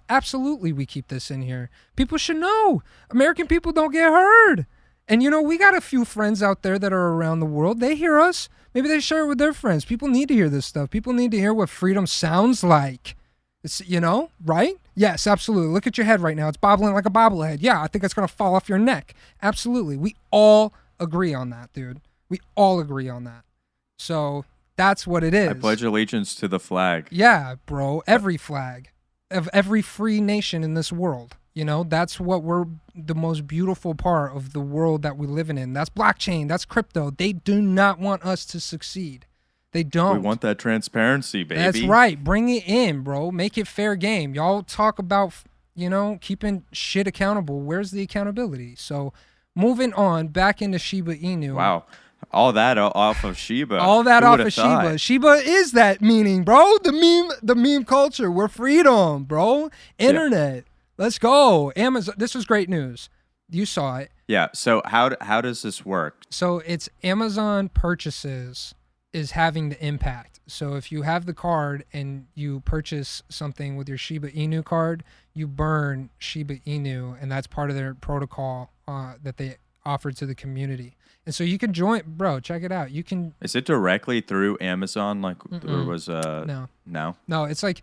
Absolutely, we keep this in here. People should know. American people don't get heard. And we got a few friends out there that are around the world. They hear us. Maybe they share it with their friends. People need to hear this stuff. People need to hear what freedom sounds like. It's, right? Yes, absolutely. Look at your head right now. It's bobbling like a bobblehead. Yeah, I think it's going to fall off your neck. Absolutely. We all agree on that, dude. We all agree on that. So that's what it is. I pledge allegiance to the flag. Yeah, bro. Every flag of every free nation in this world. That's what the most beautiful part of the world that we live in. That's blockchain. That's crypto. They do not want us to succeed. They don't. We want that transparency, baby. That's right. Bring it in, bro. Make it fair game. Y'all talk about, keeping shit accountable. Where's the accountability? So moving on back into Shiba Inu. Wow. All that off of Shiba. All that Who off would've of thought? Shiba. Shiba is that meaning, bro. The meme culture. We're freedom, bro. Internet. Yeah. Let's go. Amazon. This was great news. You saw it. Yeah. So how does this work? So it's Amazon purchases is having the impact. So if you have the card and you purchase something with your Shiba Inu card, you burn Shiba Inu, and that's part of their protocol that they offer to the community. And so you can join, bro. Check it out. You can. Is it directly through Amazon? Like there was a no. It's like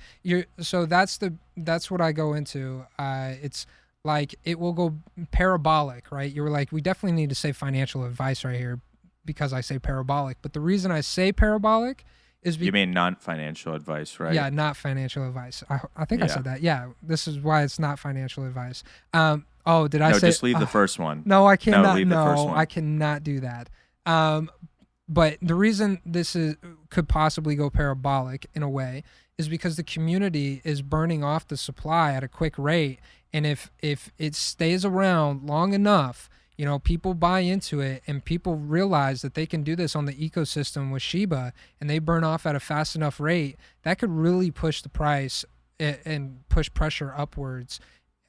So that's what I go into. It's like it will go parabolic, right? You were like, we definitely need to say financial advice right here, because I say parabolic. But the reason I say parabolic is because... You mean non-financial advice, right? Yeah, not financial advice. I think I said that. Yeah, this is why it's not financial advice. Did I say... No, just leave the first one. No, I cannot. Leave the first one. I cannot do that. But the reason this could possibly go parabolic in a way is because the community is burning off the supply at a quick rate. And if it stays around long enough... people buy into it, and people realize that they can do this on the ecosystem with Shiba, and they burn off at a fast enough rate that could really push the price and push pressure upwards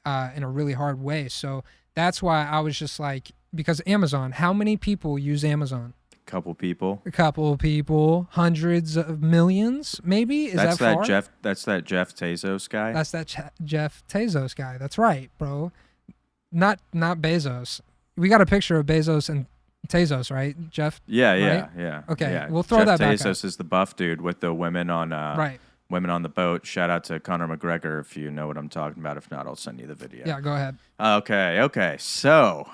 in a really hard way. So that's why I was just like, because Amazon, how many people use Amazon? A couple people, hundreds of millions, maybe. That's that far? That's that Jeff Bezos guy. That's that Jeff Bezos guy. That's right, bro. Not Bezos. We got a picture of Bezos and Tezos, right, Jeff? Yeah. Okay, yeah. We'll throw that back up. Jeff Bezos is the buff dude with the women on women on the boat. Shout out to Conor McGregor if you know what I'm talking about. If not, I'll send you the video. Yeah, go ahead. Okay. So.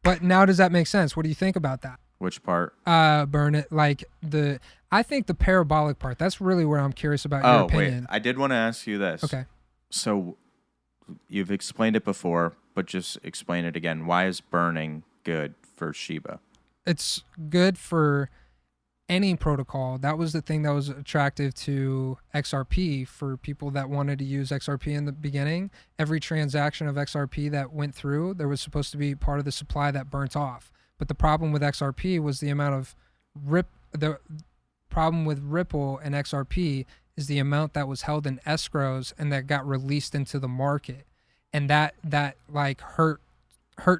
But now does that make sense? What do you think about that? Which part? Burn it. I think the parabolic part. That's really where I'm curious about your opinion. Wait. I did want to ask you this. Okay. So you've explained it before, but just explain it again. Why is burning good for Shiba? It's good for any protocol. That was the thing that was attractive to XRP for people that wanted to use XRP in the beginning. Every transaction of XRP that went through, there was supposed to be part of the supply that burnt off. But the problem with XRP was the amount of the problem with Ripple and XRP is the amount that was held in escrows and that got released into the market. And that like hurt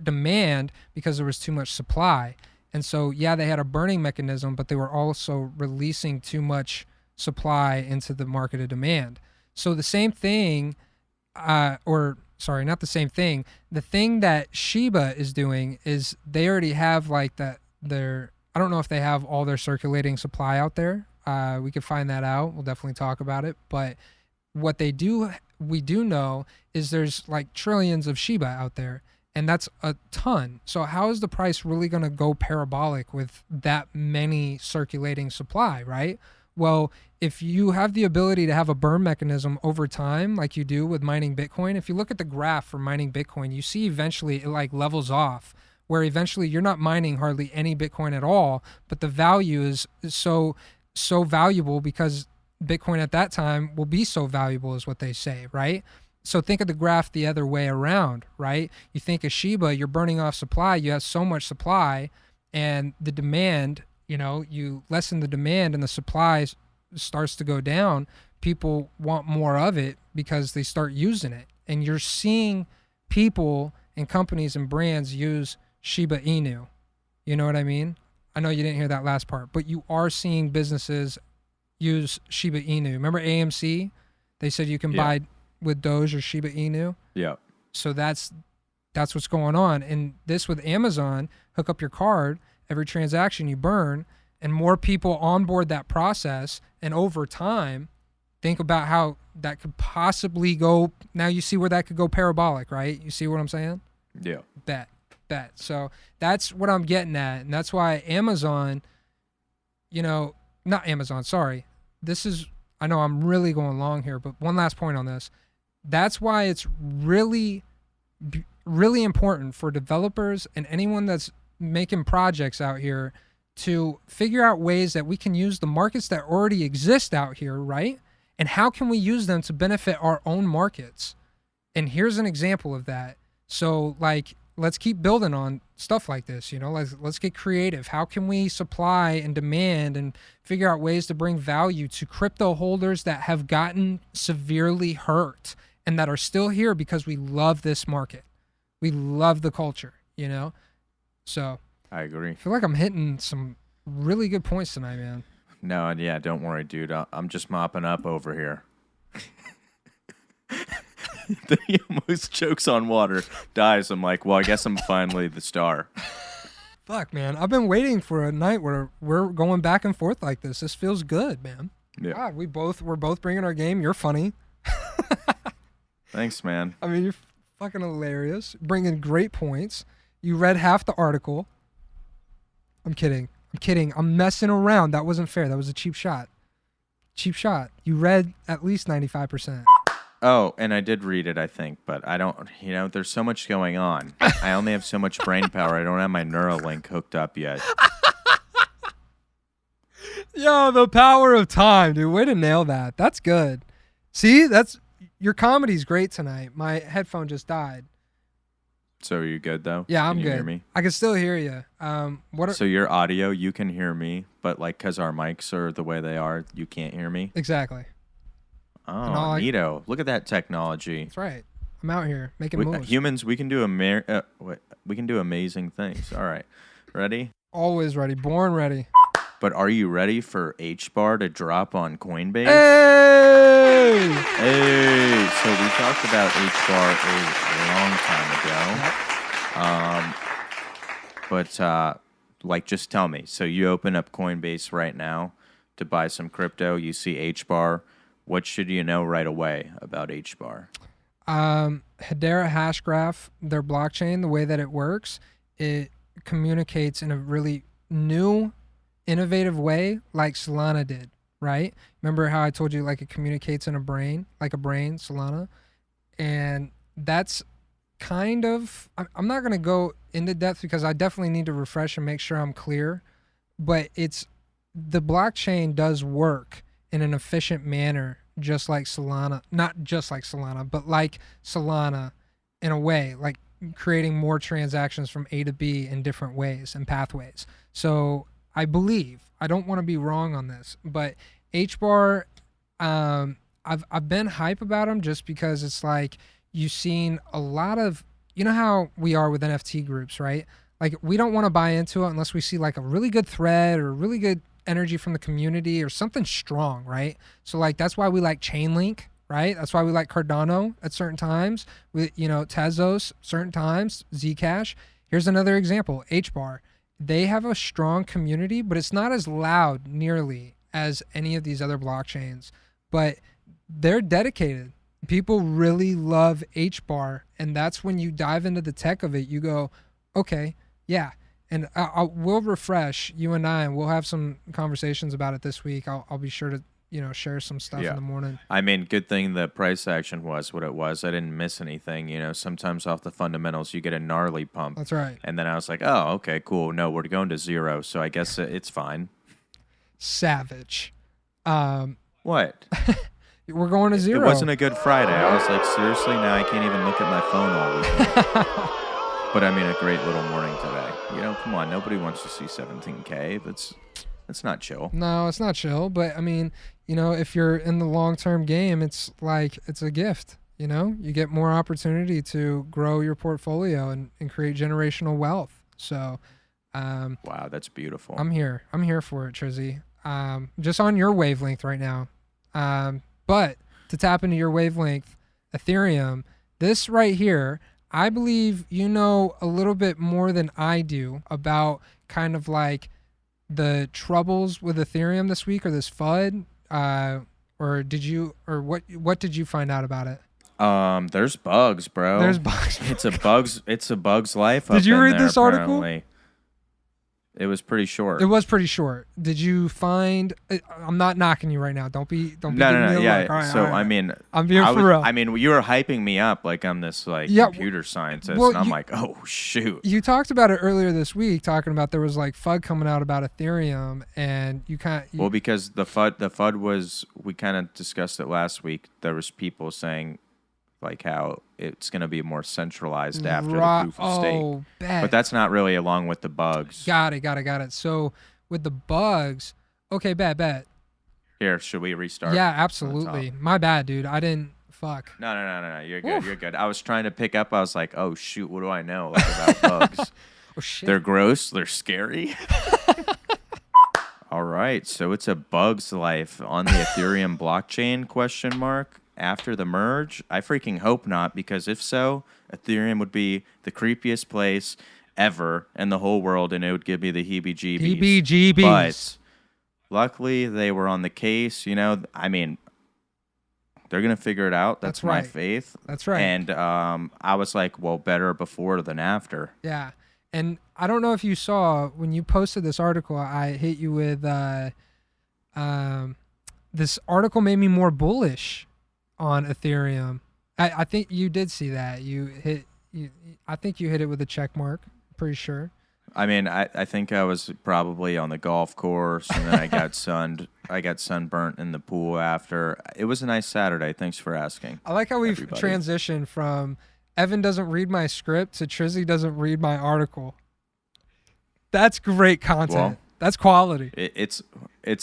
demand because there was too much supply. And so, yeah, they had a burning mechanism, but they were also releasing too much supply into the market of demand. So the same thing, or sorry, not the same thing. The thing that Shiba is doing is they already have like their, I don't know if they have all their circulating supply out there. We could find that out. We'll definitely talk about it. But what we do know is there's like trillions of Shiba out there, and that's a ton. So how is the price really going to go parabolic with that many circulating supply, right? Well, if you have the ability to have a burn mechanism over time, like you do with mining Bitcoin, if you look at the graph for mining Bitcoin, you see eventually it like levels off, where eventually you're not mining hardly any Bitcoin at all, but the value is so valuable because Bitcoin at that time will be so valuable is what they say, right? So think of the graph the other way around, right? You think of Shiba, you're burning off supply, you have so much supply, and the demand, you lessen the demand and the supply starts to go down. People want more of it because they start using it. And you're seeing people and companies and brands use Shiba Inu. You know what I mean? I know you didn't hear that last part, but you are seeing businesses use Shiba Inu. Remember AMC? They said you can buy with Doge or Shiba Inu. Yeah. So that's what's going on. And this with Amazon, hook up your card, every transaction you burn, and more people onboard that process. And over time, think about how that could possibly go. Now you see where that could go parabolic, right? You see what I'm saying? Yeah. Bet. So that's what I'm getting at. And that's why Amazon, not Amazon, sorry. I know I'm really going long here, but one last point on this. That's why it's really, really important for developers and anyone that's making projects out here to figure out ways that we can use the markets that already exist out here, right? And how can we use them to benefit our own markets? And here's an example of that. So let's keep building on stuff like this, let's get creative. How can we supply and demand and figure out ways to bring value to crypto holders that have gotten severely hurt and that are still here because we love this market. We love the culture, So I agree. I feel like I'm hitting some really good points tonight, man. No, and yeah, don't worry, dude. I'm just mopping up over here. He almost chokes on water, dies. I'm like, well, I guess I'm finally the star. Fuck, man. I've been waiting for a night where we're going back and forth like this. This feels good, man. Yeah. God, we're both bringing our game. You're funny. Thanks, man. I mean, you're fucking hilarious. Bringing great points. You read half the article. I'm kidding. I'm messing around. That wasn't fair. That was a cheap shot. You read at least 95%. Oh, and I did read it, I think, but I don't, there's so much going on. I only have so much brain power. I don't have my Neuralink hooked up yet. Yo, the power of time, dude. Way to nail that. That's good. See, your comedy's great tonight. My headphone just died. So are you good, though? Yeah, I'm good. good. Can you hear me? I can still hear you. So your audio, you can hear me, but because our mics are the way they are, you can't hear me? Exactly. Oh, neato. Look at that technology. That's right. I'm out here making moves. Humans, we can do amazing things. All right. Ready? Always ready. Born ready. But are you ready for HBAR to drop on Coinbase? Hey! So we talked about HBAR a long time ago. But just tell me. So you open up Coinbase right now to buy some crypto. You see HBAR. What should you know right away about HBAR? Hedera Hashgraph, their blockchain, the way that it works, it communicates in a really new, innovative way like Solana did, right? Remember how I told you it communicates in a brain, like a brain, Solana? And that's kind of, I'm not going to go into depth because I definitely need to refresh and make sure I'm clear, but the blockchain does work in an efficient manner, just like Solana, not just like Solana, but like Solana in a way, like creating more transactions from A to B in different ways and pathways. So I believe, I don't want to be wrong on this, but HBAR, I've been hype about them just because it's you've seen a lot of, how we are with NFT groups, right? We don't want to buy into it unless we see a really good thread or really good energy from the community or something strong, right? So that's why we like Chainlink, right? That's why we like Cardano at certain times. Tezos certain times, Zcash. Here's another example, HBAR. They have a strong community, but it's not as loud nearly as any of these other blockchains. But they're dedicated. People really love HBAR, and that's when you dive into the tech of it. You go, okay, yeah. And we'll refresh, you and I, and we'll have some conversations about it this week. I'll be sure to share some stuff in the morning. I mean, good thing the price action was what it was. I didn't miss anything. Sometimes off the fundamentals, you get a gnarly pump. That's right. And then I was like, oh, okay, cool. No, we're going to zero, so I guess it's fine. Savage. What? We're going to zero. It wasn't a good Friday. I was like, seriously, now I can't even look at my phone all weekend. But I mean, a great little morning today. Come on, nobody wants to see 17K. That's not chill. No, it's not chill. But I mean, if you're in the long-term game, it's like it's a gift. You get more opportunity to grow your portfolio and create generational wealth. So, wow, that's beautiful. I'm here for it, Trizzy. Just on your wavelength right now. But to tap into your wavelength, Ethereum, this right here, I believe you know a little bit more than I do about kind of like the troubles with Ethereum this week or this FUD. What did you find out about it? There's bugs, bro. There's bugs. It's a bug's life. Did you read there, this article? Apparently. It was pretty short. It was pretty short. Did you find? I'm not knocking you right now. Don't be. No. Yeah. Right, so right. I mean, I'm being for real. I mean, you were hyping me up like I'm this computer scientist, and I'm like, oh shoot. You talked about it earlier this week, talking about there was like FUD coming out about Ethereum, and you kind of. Well, because the FUD was, we kind of discussed it last week. There was people saying like how it's going to be more centralized after the proof of stake. Bet. But that's not really along with the bugs. Got it. So with the bugs, okay, bet. Here, should we restart? Yeah, absolutely. My bad, dude. I didn't. Fuck. No. You're good. Oof. You're good. I was trying to pick up. I was like, oh shoot, what do I know about bugs? Oh shit. They're gross. They're scary. All right. So it's a bug's life on the Ethereum blockchain ? After the merge? I freaking hope not, because if so, Ethereum would be the creepiest place ever in the whole world, and it would give me the heebie-jeebies. But luckily, they were on the case. I mean, they're going to figure it out. That's my faith. That's right. And I was like, well, better before than after. Yeah. And I don't know if you saw, when you posted this article, I hit you with this article made me more bullish on Ethereum. I think you did see that. I think you hit it with a check mark. Pretty sure. I mean, I think I was probably on the golf course, and then I got sunburnt in the pool after. It was a nice Saturday. Thanks for asking. I like how we've transitioned from Evan doesn't read my script to Trizzy doesn't read my article. That's great content. Well, that's quality. It's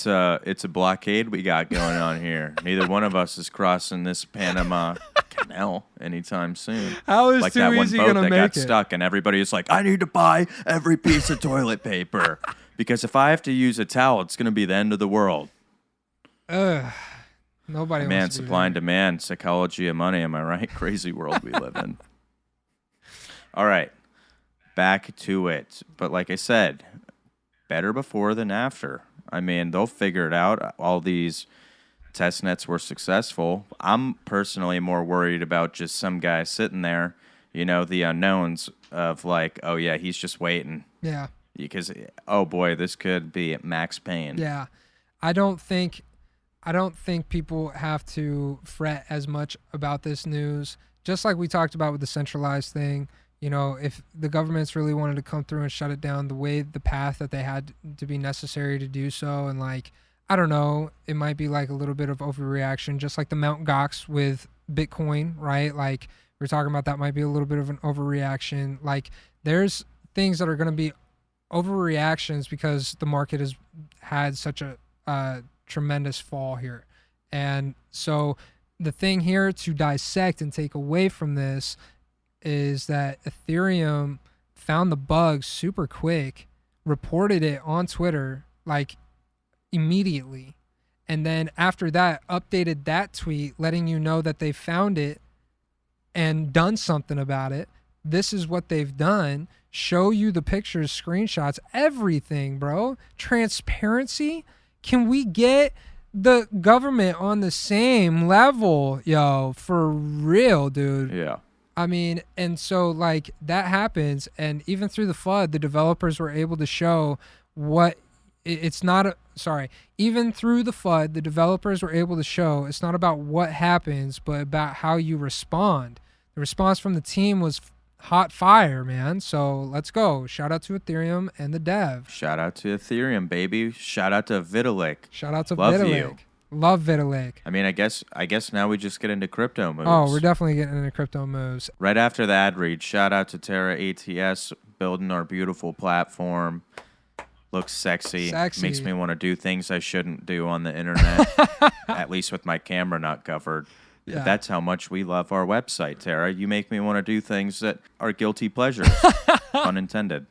a blockade we got going on here. Neither one of us is crossing this Panama Canal anytime soon. How is like too that one easy boat gonna that make got it? stuck, and everybody is like, I need to buy every piece of toilet paper because if I have to use a towel, it's going to be the end of the world. Nobody. Man, wants to supply and demand, psychology of money. Am I right? Crazy world we live in. All right, back to it. But like I said, better before than after. I mean, they'll figure it out. All these test nets were successful. I'm personally more worried about just some guy sitting there, the unknowns of like, oh yeah, he's just waiting. Yeah. Because, oh boy, this could be max pain. Yeah. I don't think people have to fret as much about this news. Just like we talked about with the centralized thing. If the governments really wanted to come through and shut it down the path that they had to be necessary to do so, and like, I don't know, it might be like a little bit of overreaction, just like the Mt. Gox with Bitcoin, right? Like we're talking about, that might be a little bit of an overreaction. Like there's things that are going to be overreactions because the market has had such a tremendous fall here. And so the thing here to dissect and take away from this is that Ethereum found the bugs super quick, reported it on Twitter like immediately, And then after that, updated that tweet letting you know that they found it and done something about it. This is what they've done. Show you the pictures, screenshots, everything, bro. Transparency. Can we get the government on the same level, yo, for real, dude? Yeah. I mean, and so like that happens, and even through the FUD, the developers were able to show what it's not. Even through the FUD, the developers were able to show it's not about what happens, but about how you respond. The response from the team was hot fire, man. So let's go. Shout out to Ethereum and the dev. Shout out to Ethereum, baby. Shout out to Vitalik. Shout out to Love Vitalik. you. Love Vitalik. I mean, I guess now we just get into crypto moves. Oh, we're definitely getting into crypto moves. Right after the ad read, shout out to Terra ATS building our beautiful platform. Looks sexy. Makes me want to do things I shouldn't do on the internet, at least with my camera not covered. Yeah. That's how much we love our website, Tara. You make me want to do things that are guilty pleasures. Pun intended.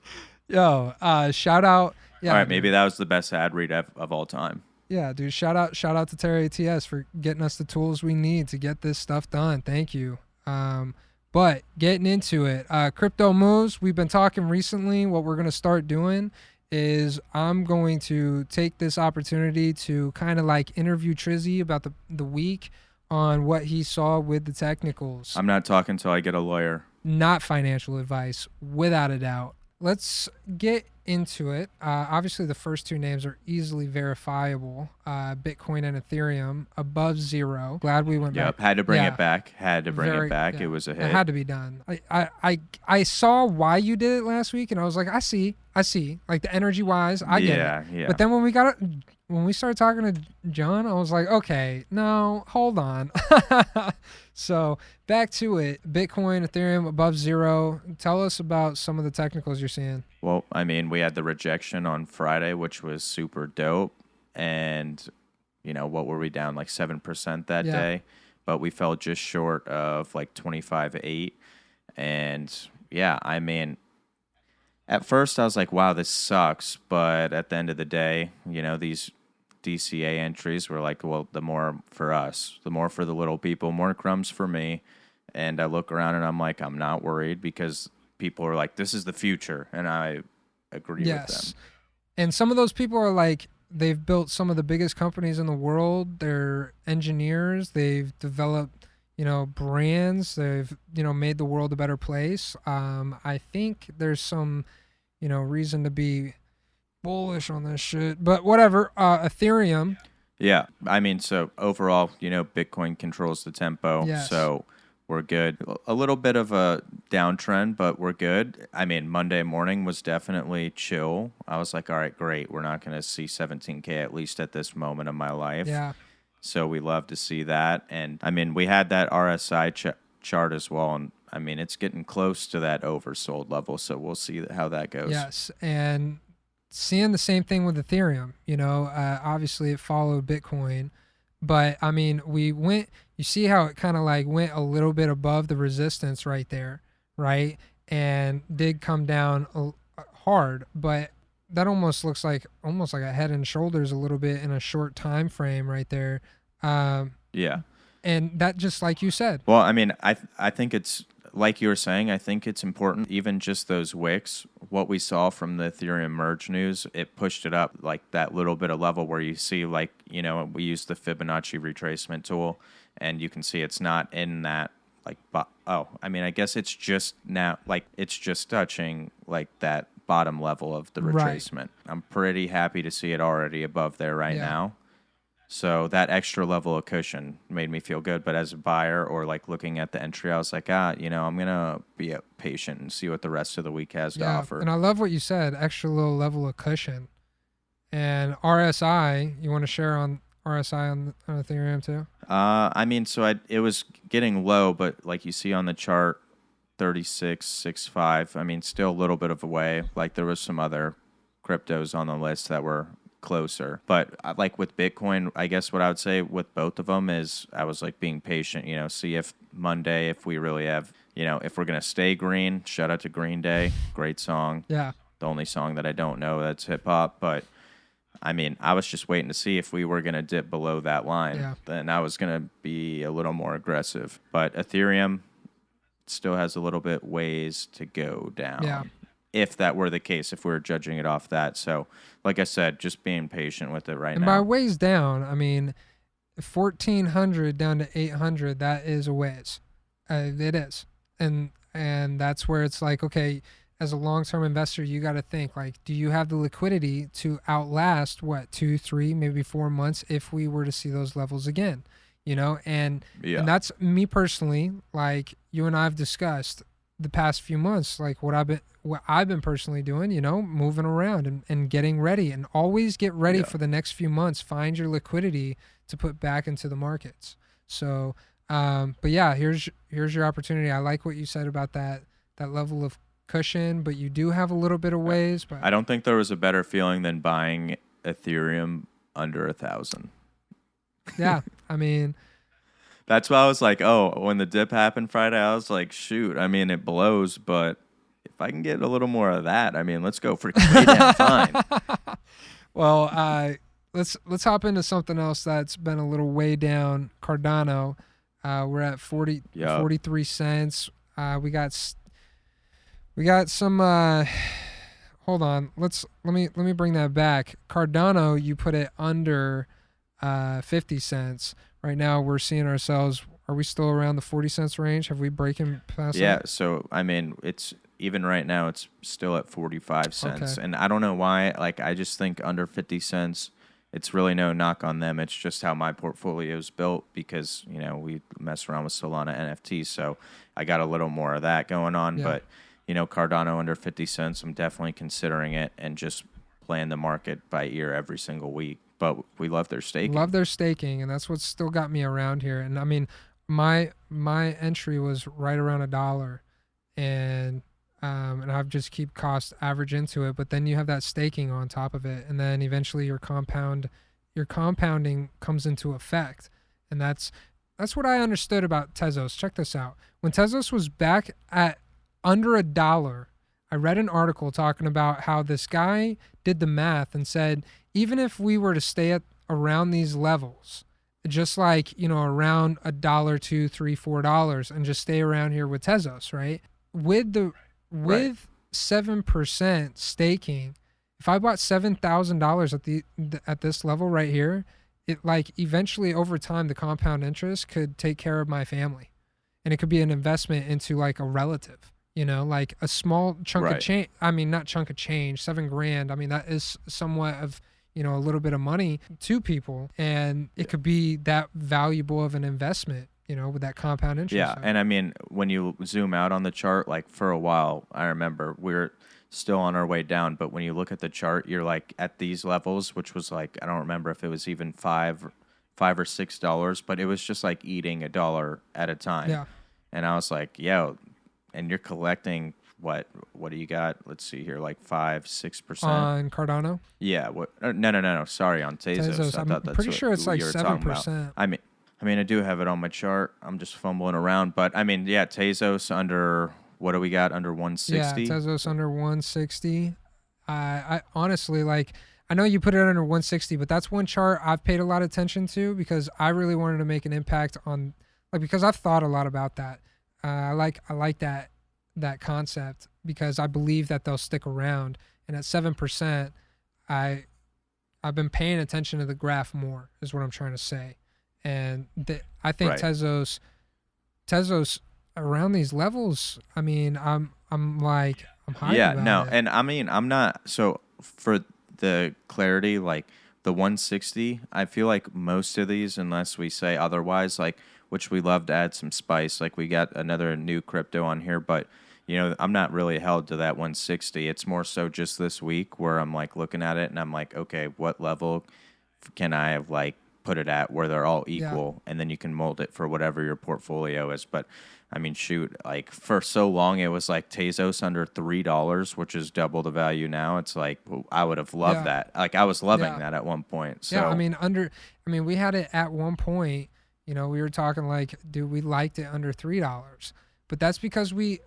Yo, shout out. Yeah, all right, maybe that was the best ad read of all time. Yeah, dude. Shout out to Terra ATS for getting us the tools we need to get this stuff done. Thank you. But getting into it, crypto moves. We've been talking recently. What we're gonna start doing is I'm going to take this opportunity to kind of like interview Trizzy about the week on what he saw with the technicals. I'm not talking until I get a lawyer. Not financial advice, without a doubt. Let's get into it. Obviously, the first two names are easily verifiable. Bitcoin and Ethereum above zero. Glad we went back. Yep, had to bring it back. Yeah. It was a hit. It had to be done. I saw why you did it last week, and I was like, I see. Like the energy wise, I get it. Yeah. But then when we started talking to John, I was like, okay, no, hold on. So back to it. Bitcoin, Ethereum above zero. Tell us about some of the technicals you're seeing. Well, I mean, we had the rejection on Friday, which was super dope. And, what were we down? Like 7% that day. But we fell just short of like 25.8. And yeah, I mean, at first I was like, wow, this sucks. But at the end of the day, these DCA entries were like, well, the more for us, the more for the little people, more crumbs for me. And I look around and I'm like, I'm not worried because people are like, this is the future. And I agree with them. And some of those people are like, they've built some of the biggest companies in the world. They're engineers. They've developed, brands. They've, made the world a better place. I think there's some, reason to be bullish on this shit, but whatever. Ethereum. Yeah, I mean, so overall, Bitcoin controls the tempo, so we're good. A little bit of a downtrend, but we're good. I mean, Monday morning was definitely chill. I was like, all right, great. We're not going to see 17K at least at this moment of my life. Yeah. So we love to see that, and I mean, we had that RSI chart as well, and I mean, it's getting close to that oversold level, so we'll see how that goes. Yes, and seeing the same thing with Ethereum, obviously it followed Bitcoin, but I mean, you see how it kind of like went a little bit above the resistance right there, right? And did come down hard, but that almost looks like a head and shoulders a little bit in a short time frame right there. Yeah. And that just like you said. Well, I mean, I think it's, like you were saying, I think it's important, even just those wicks, what we saw from the Ethereum merge news, it pushed it up like that little bit of level where you see like, we use the Fibonacci retracement tool and you can see it's not in that like, I guess it's just now, like it's just touching like that bottom level of the retracement. Right. I'm pretty happy to see it already above there right now. So that extra level of cushion made me feel good. But as a buyer or like looking at the entry, I was like, I'm going to be patient and see what the rest of the week has to offer. And I love what you said, extra little level of cushion. And RSI, you want to share on RSI on Ethereum too? I mean, so it was getting low, but like you see on the chart, 36.65. I mean, still a little bit of a way. Like there was some other cryptos on the list that were closer, but like with Bitcoin, I guess what I would say with both of them is I was like being patient, see if Monday, if we really have, if we're going to stay green. Shout out to Green Day. Great song. Yeah. The only song that I don't know that's hip hop, but I mean, I was just waiting to see if we were going to dip below that line. Yeah. Then I was going to be a little more aggressive. But Ethereum still has a little bit ways to go down. Yeah. If that were the case, if we were judging it off that. So, like I said, just being patient with it right And now. by ways down, I mean 1,400 down to 800. That is a ways. It is, and that's where it's like, okay, as a long-term investor, you got to think like, do you have the liquidity to outlast 2, 3, maybe 4 months if we were to see those levels again, and that's me personally. Like you and I have discussed the past few months, like what I've been personally doing, moving around and getting ready, and always get ready for the next few months. Find your liquidity to put back into the markets. So, but yeah, here's your opportunity. I like what you said about that level of cushion, but you do have a little bit of ways. But I don't think there was a better feeling than buying Ethereum under 1,000. Yeah, I mean, that's why I was like, oh, when the dip happened Friday, I was like, shoot, I mean, it blows, but if I can get a little more of that, I mean, let's go for way down fine. Well, let's hop into something else that's been a little way down. Cardano, we're at 43 cents. We got some. Hold on. Let me bring that back. Cardano, you put it under 50 cents. Right now, we're seeing ourselves. Are we still around the 40 cents range? Have we breaking past? Yeah. that? So I mean, it's even right now. It's still at 45 cents, Okay. and I don't know why. Like, I just think under 50 cents. It's really no knock on them. It's just how my portfolio is built because, we mess around with Solana NFTs. So I got a little more of that going on. Yeah. But, Cardano under 50 cents, I'm definitely considering it and just playing the market by ear every single week. But we love their staking. And that's what's still got me around here. And I mean, my entry was right around $1, and I've just keep cost average into it. But then you have that staking on top of it, and then eventually your compounding comes into effect. And that's what I understood about Tezos. Check this out. When Tezos was back at under $1, I read an article talking about how this guy did the math and said, even if we were to stay at around these levels, just like, around $1, $2, $3, $4, and just stay around here with Tezos, right? With 7% staking, if I bought $7,000 at this level right here, it like eventually over time the compound interest could take care of my family, and it could be an investment into like a relative, like a small chunk of change. I mean, not chunk of change, $7,000. I mean, that is somewhat of a little bit of money to people, and it could be that valuable of an investment. With that compound interest. Yeah, and I mean, when you zoom out on the chart, like for a while, I remember we were still on our way down, but when you look at the chart, you're like at these levels, which was like, I don't remember if it was even $5 or $6, but it was just like eating $1 at a time. Yeah. And I was like, yo, and you're collecting what do you got? Let's see here, like 5-6% on Cardano. Yeah. No. Sorry, on Tezos. I'm pretty sure it's like 7%. I mean, I do have it on my chart. I'm just fumbling around. But, I mean, yeah, Tezos under, what do we got, under 160? Yeah, Tezos under 160. I honestly, like, I know you put it under 160, but that's one chart I've paid a lot of attention to because I really wanted to make an impact on, like, because I've thought a lot about that. I like that concept because I believe that they'll stick around. And at 7%, I've been paying attention to the graph more, is what I'm trying to say. And I think Tezos around these levels, I mean, I'm hyped about it. And I mean, I'm not, so for the clarity, like the 160, I feel like most of these, unless we say otherwise, like, which we love to add some spice, like we got another new crypto on here, but I'm not really held to that 160. It's more so just this week where I'm like looking at it and I'm like, okay, what level can I have like put it at where they're all equal, and then you can mold it for whatever your portfolio is. But I mean, shoot, like for so long it was like Tezos under $3, which is double the value now. It's like, well, I would have loved that. Like I was loving that at one point. So I mean, we had it at one point. We were talking like, dude, we liked it under $3. But that's because we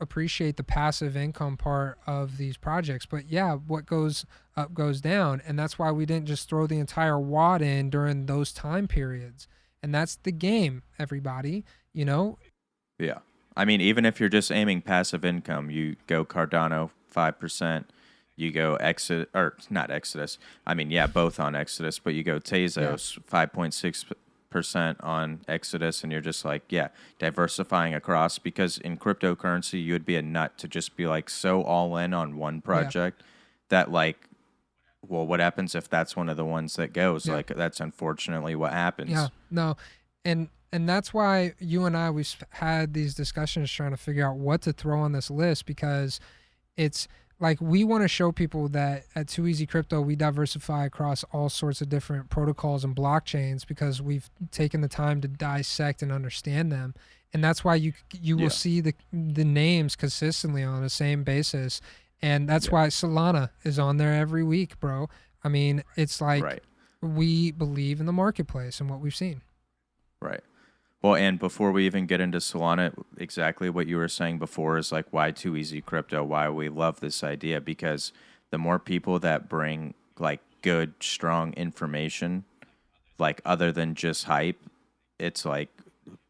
appreciate the passive income part of these projects. But yeah, what goes up goes down, and that's why we didn't just throw the entire wad in during those time periods. And that's the game, everybody. You know. Yeah, I mean, even if you're just aiming passive income, you go Cardano 5%. You go Exodus, or not Exodus. I mean, yeah, both on Exodus, but you go Tezos 5.6% on Exodus, and you're just like, yeah, diversifying across, because in cryptocurrency, you would be a nut to just be like so all in on one project that like, well, what happens if that's one of the ones that goes? Like, that's unfortunately what happens. Yeah, no. And that's why you and I, we've had these discussions trying to figure out what to throw on this list, because it's like we want to show people that at Too Easy Crypto, we diversify across all sorts of different protocols and blockchains because we've taken the time to dissect and understand them. And that's why you will see the names consistently on the same basis. And that's why Solana is on there every week, bro. I mean, it's like we believe in the marketplace and what we've seen. Right. Well, and before we even get into Solana, exactly what you were saying before is like why Too Easy Crypto, why we love this idea, because the more people that bring like good, strong information, like other than just hype, it's like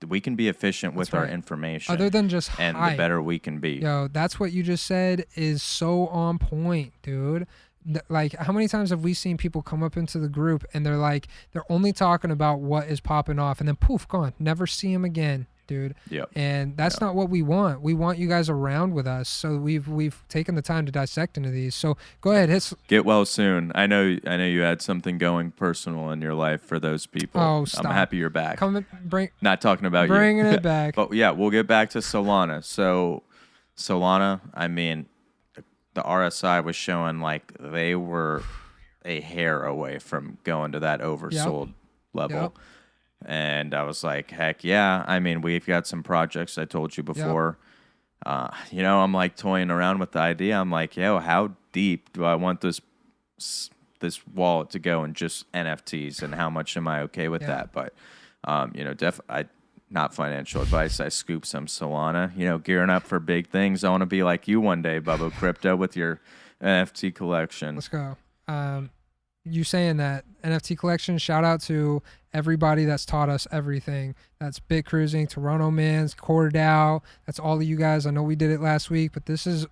we can be efficient with our information. Other than just hype. And the better we can be. Yo, that's what you just said is so on point, dude. Like, how many times have we seen people come up into the group and they're like, they're only talking about what is popping off, and then poof, gone. Never see them again, dude. Yep. And that's not what we want. We want you guys around with us. So we've taken the time to dissect into these. So go ahead, get well soon. I know you had something going personal in your life for those people. Oh, stop. I'm happy you're back. Not talking about bringing it back. But yeah, we'll get back to Solana. So Solana, I mean, the RSI was showing like they were a hair away from going to that oversold level. Yep. And I was like, heck yeah. I mean, we've got some projects I told you before. I'm like toying around with the idea. I'm like, yo, how deep do I want this wallet to go in just NFTs, and how much am I okay with that? But, not financial advice. I scooped some Solana, gearing up for big things. I want to be like you one day, Bubba Crypto, with your NFT collection. Let's go. You saying that NFT collection, shout out to everybody that's taught us everything. That's Bit Cruising, Toronto Mans, Cordao. That's all of you guys. I know we did it last week, but this is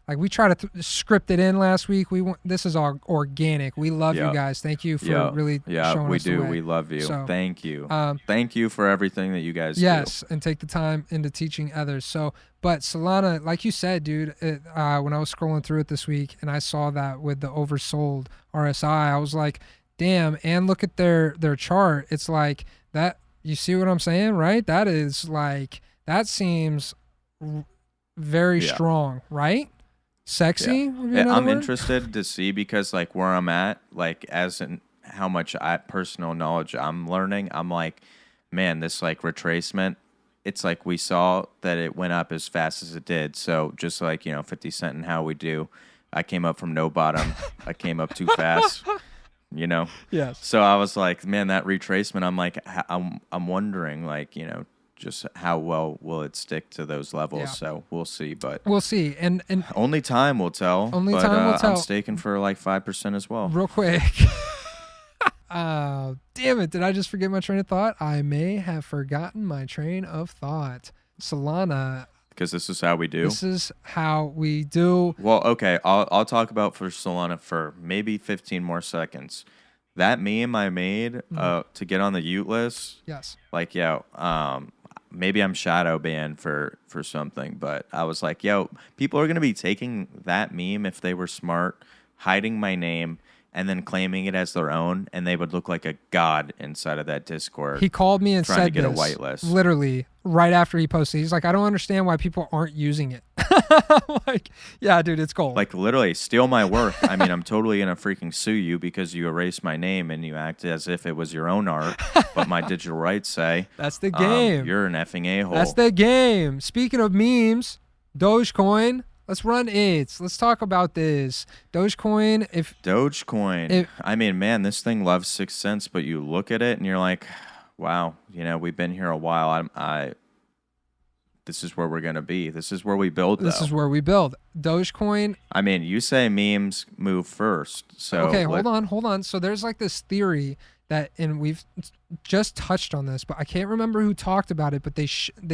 like we tried to script it in last week. This is all organic. We love you guys. Thank you for really showing us the way. We love you. So, thank you. Thank you for everything that you guys do. Yes, and take the time into teaching others. So, but Solana, like you said, dude, when I was scrolling through it this week and I saw that with the oversold RSI, I was like, damn. And look at their chart. It's like that. You see what I'm saying, right? That is like, that seems very strong, right? Sexy. Yeah. I'm interested to see, because like where I'm at, like as in how much personal knowledge I'm learning, I'm like, man, this like retracement, it's like we saw that it went up as fast as it did. So just like, 50 Cent and how we do, I came up from no bottom. I came up too fast. Yes. So I was like, man, that retracement, I'm like, I'm wondering, like, just how well will it stick to those levels. Yeah. So we'll see, but we'll see. And only time will tell. Time will tell. I'm staking for like 5% as well. Real quick. Damn it. Did I just forget my train of thought? I may have forgotten my train of thought. Solana. Because this is how we do. This is how we do. Well, okay. I'll talk about for Solana for maybe 15 more seconds. That meme I made to get on the Ute list. Yes. Like, maybe I'm shadow banned for something, but I was like, people are going to be taking that meme if they were smart, hiding my name, and then claiming it as their own, and they would look like a god inside of that Discord. He called me and trying said to get this, a whitelist. literally right after he posted. He's like, I don't understand why people aren't using it. I'm like, yeah, dude, it's gold. Like, literally, steal my work. I mean, I'm totally gonna freaking sue you because you erased my name and you acted as if it was your own art, but my digital rights say that's the game. You're an effing a-hole. That's the game. Speaking of memes, Dogecoin. Let's run it. Let's talk about this. Dogecoin. I mean, man, this thing loves 6 cents, but you look at it and you're like, wow, we've been here a while. this is where we're going to be. This is where we build, though. This is where we build. Dogecoin. I mean, you say memes move first. So Okay, hold on. So there's like this theory that, and we've just touched on this, but I can't remember who talked about it, but they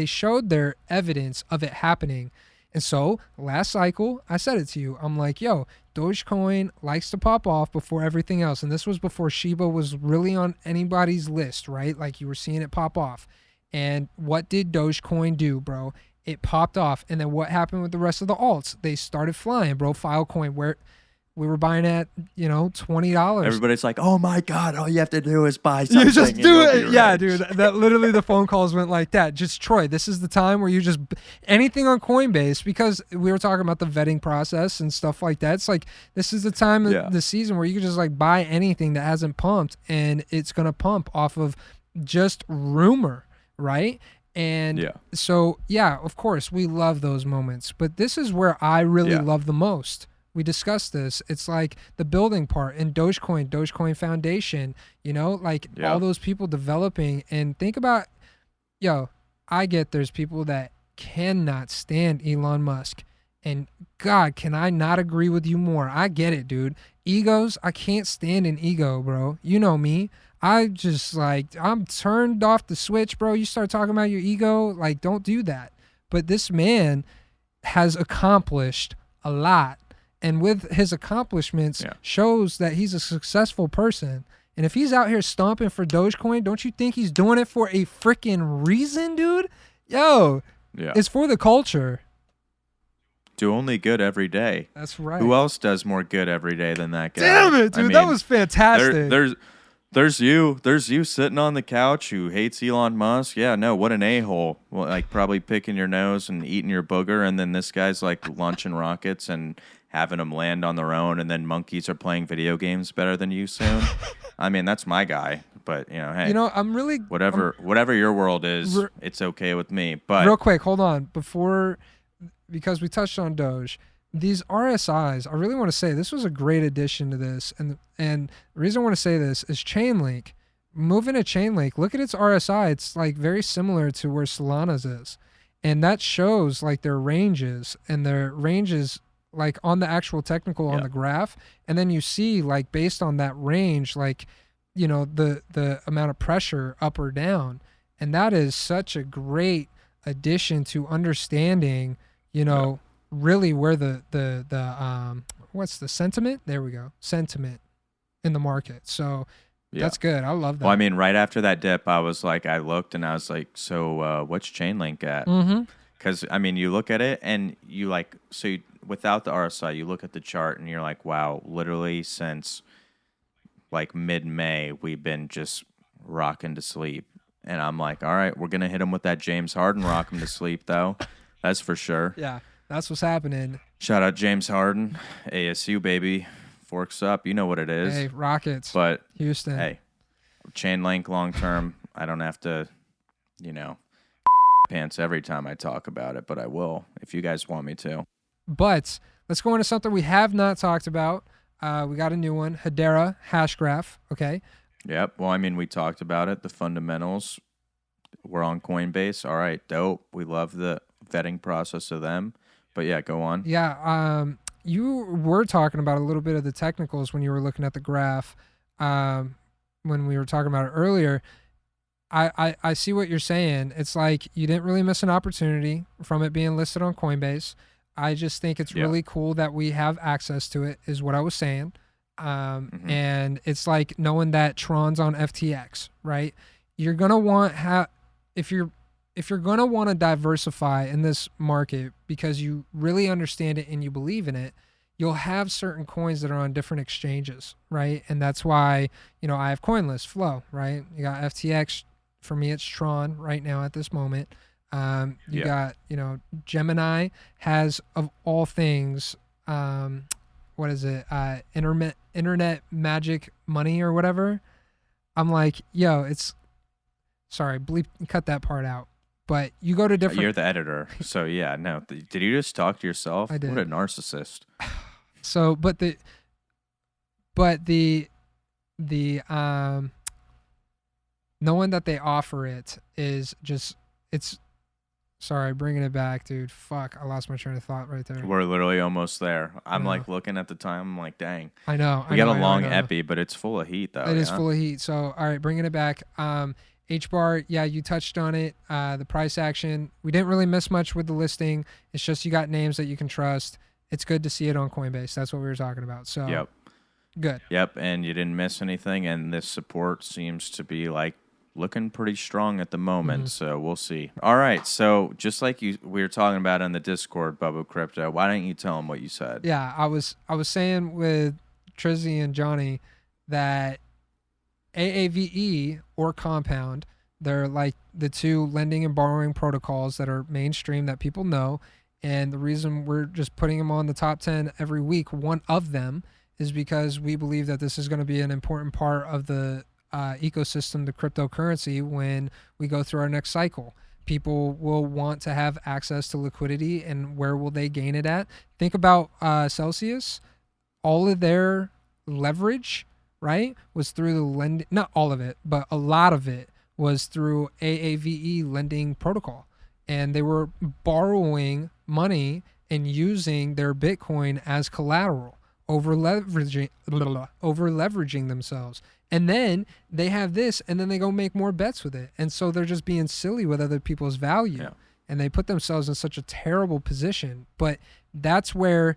showed their evidence of it happening. And so last cycle, I said it to you. I'm like, yo, Dogecoin likes to pop off before everything else. And this was before Shiba was really on anybody's list, right? Like you were seeing it pop off. And what did Dogecoin do, bro? It popped off. And then what happened with the rest of the alts? They started flying, bro. Filecoin, where we were buying at, $20. Everybody's like, oh my God, all you have to do is buy something. You just do it. Yeah, rich. dude. That literally the phone calls went like that. Just Troy, this is the time where you just anything on Coinbase, because we were talking about the vetting process and stuff like that. It's like this is the time of the season where you can just like buy anything that hasn't pumped, and it's gonna pump off of just rumor, right? And so of course we love those moments, but this is where I really love the most. We discussed this. It's like the building part in Dogecoin Foundation, all those people developing. And think about, I get there's people that cannot stand Elon Musk. And God, can I not agree with you more? I get it, dude. Egos, I can't stand an ego, bro. You know me. I just I'm turned off the switch, bro. You start talking about your ego, don't do that. But this man has accomplished a lot. And with his accomplishments shows that he's a successful person. And if he's out here stomping for Dogecoin, don't you think he's doing it for a freaking reason, dude? It's for the culture. Do only good every day. That's right. Who else does more good every day than that guy? Damn it, dude. That was fantastic. There's you sitting on the couch who hates Elon Musk. Yeah, no, what an a-hole. Well, probably picking your nose and eating your booger, and then this guy's launching rockets and having them land on their own, and then monkeys are playing video games better than you soon. I mean, that's my guy. But, hey, I'm really... Whatever your world is, it's okay with me. But real quick, hold on. Because we touched on Doge, these RSIs, I really want to say this was a great addition to this. And the reason I want to say this is Chainlink. Moving to Chainlink, look at its RSI. It's very similar to where Solana's is. And that shows their ranges, and their ranges on the actual technical on the graph. And then you see based on that range, the amount of pressure up or down. And that is such a great addition to understanding, really where the what's the sentiment? There we go. Sentiment in the market. So that's good. I love that. Well, I mean, right after that dip, I was I looked and I was so what's Chainlink at? Mm-hmm. Because, I mean, you look at it and without the RSI, you look at the chart and you're like, wow, literally since mid-May, we've been just rocking to sleep. And I'm like, all right, we're going to hit him with that James Harden rock him to sleep, though. That's for sure. Yeah, that's what's happening. Shout out James Harden. ASU, baby. Forks up. You know what it is. Hey, Rockets. But, Houston. Hey, Chainlink long-term, I don't have to, pants every time I talk about it, but I will if you guys want me to. But let's go into something we have not talked about. We got a new one, Hedera hash graph. Okay. Yep. Well, I mean, we talked about it. The fundamentals were on Coinbase. All right, dope. We love the vetting process of them. But yeah, go on. Yeah. You were talking about a little bit of the technicals when you were looking at the graph. When we were talking about it earlier. I see what you're saying. It's you didn't really miss an opportunity from it being listed on Coinbase. I just think it's really cool that we have access to it, is what I was saying. And it's knowing that Tron's on FTX, right? You're gonna want if you're gonna want to diversify in this market because you really understand it and you believe in it, you'll have certain coins that are on different exchanges, right? And that's why I have CoinList Flow, right? You got FTX. For me, it's Tron right now at this moment. You got, Gemini has, of all things, what is it? Internet magic money or whatever. I'm like, sorry, cut that part out. But you go to different. You're the editor. So yeah, no. Did you just talk to yourself? I did. What a narcissist. So, but the knowing that they offer it is just, it's Sorry, bringing it back, dude. Fuck, I lost my train of thought right there. We're literally almost there. I'm No. like looking at the time. I'm like, dang. I know. We got a long epi, but it's full of heat though. It is full of heat. So, all right, bringing it back. HBAR, yeah, you touched on it. The price action. We didn't really miss much with the listing. It's just you got names that you can trust. It's good to see it on Coinbase. That's what we were talking about. So, Yep. Good. Yep, and you didn't miss anything, and this support seems to be like looking pretty strong at the moment, so we'll see. All right, so just like we were talking about on the Discord, Bubba Crypto, why don't you tell them what you said? Yeah, I was saying with Trizzy and Johnny that AAVE or Compound, they're like the two lending and borrowing protocols that are mainstream that people know, and the reason we're just putting them on the top 10 every week, one of them, is because we believe that this is going to be an important part of the ecosystem, the cryptocurrency, when we go through our next cycle. People will want to have access to liquidity, and where will they gain it at? Think about Celsius. All of their leverage, right, was through the lend. Not all of it, but a lot of it was through AAVE lending protocol, and they were borrowing money and using their Bitcoin as collateral, over leveraging themselves. And then they have this, and then they go make more bets with it. And so they're just being silly with other people's value. Yeah. And they put themselves in such a terrible position. But that's where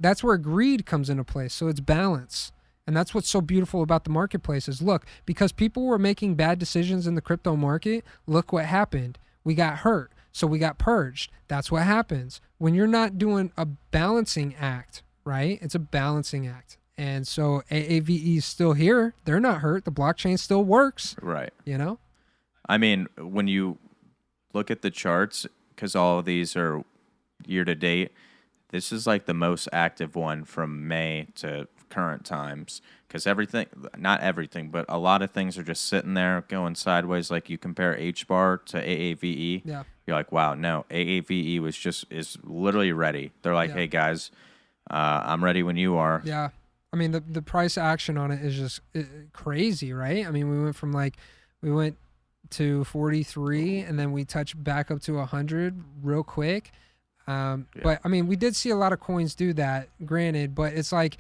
greed comes into place. So it's balance. And that's what's so beautiful about the marketplace is, look, because people were making bad decisions in the crypto market, look what happened. We got hurt. So we got purged. That's what happens. When you're not doing a balancing act, right? It's a balancing act. And so AAVE is still here. They're not hurt. The blockchain still works. Right. You know? I mean, when you look at the charts, because all of these are year to date, this is like the most active one from May to current times. Because not everything, but a lot of things are just sitting there going sideways. Like you compare HBAR to AAVE. Yeah. You're like, wow, no, AAVE is literally ready. They're like, hey, guys, I'm ready when you are. Yeah. I mean, the price action on it is just crazy, right? I mean, we went to 43 and then we touched back up to 100 real quick. But I mean, we did see a lot of coins do that, granted, but it's like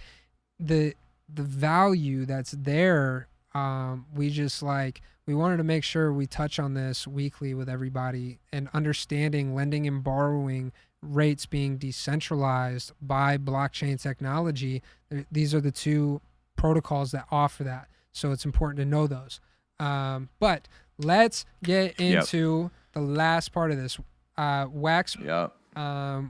the value that's there. We wanted to make sure we touch on this weekly with everybody, and understanding lending and borrowing rates being decentralized by blockchain technology. These are the two protocols that offer that. So it's important to know those. But let's get into the last part of this. Wax. Yep.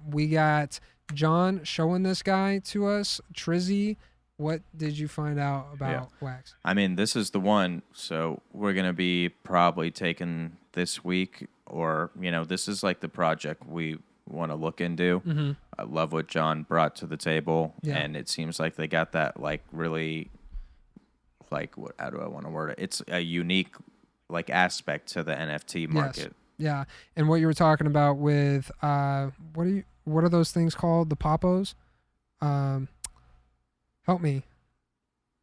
We got John showing this guy to us. Trizzy, what did you find out about Wax? I mean, this is the one. So we're going to be probably taking this week, or, this is like the project we want to look into. Mm-hmm. I love what John brought to the table, Yeah. and it seems like they got that like really, like, how do I want to word it? It's a unique like aspect to the NFT market. Yes. Yeah, and what you were talking about with what are those things called? The popos? Help me.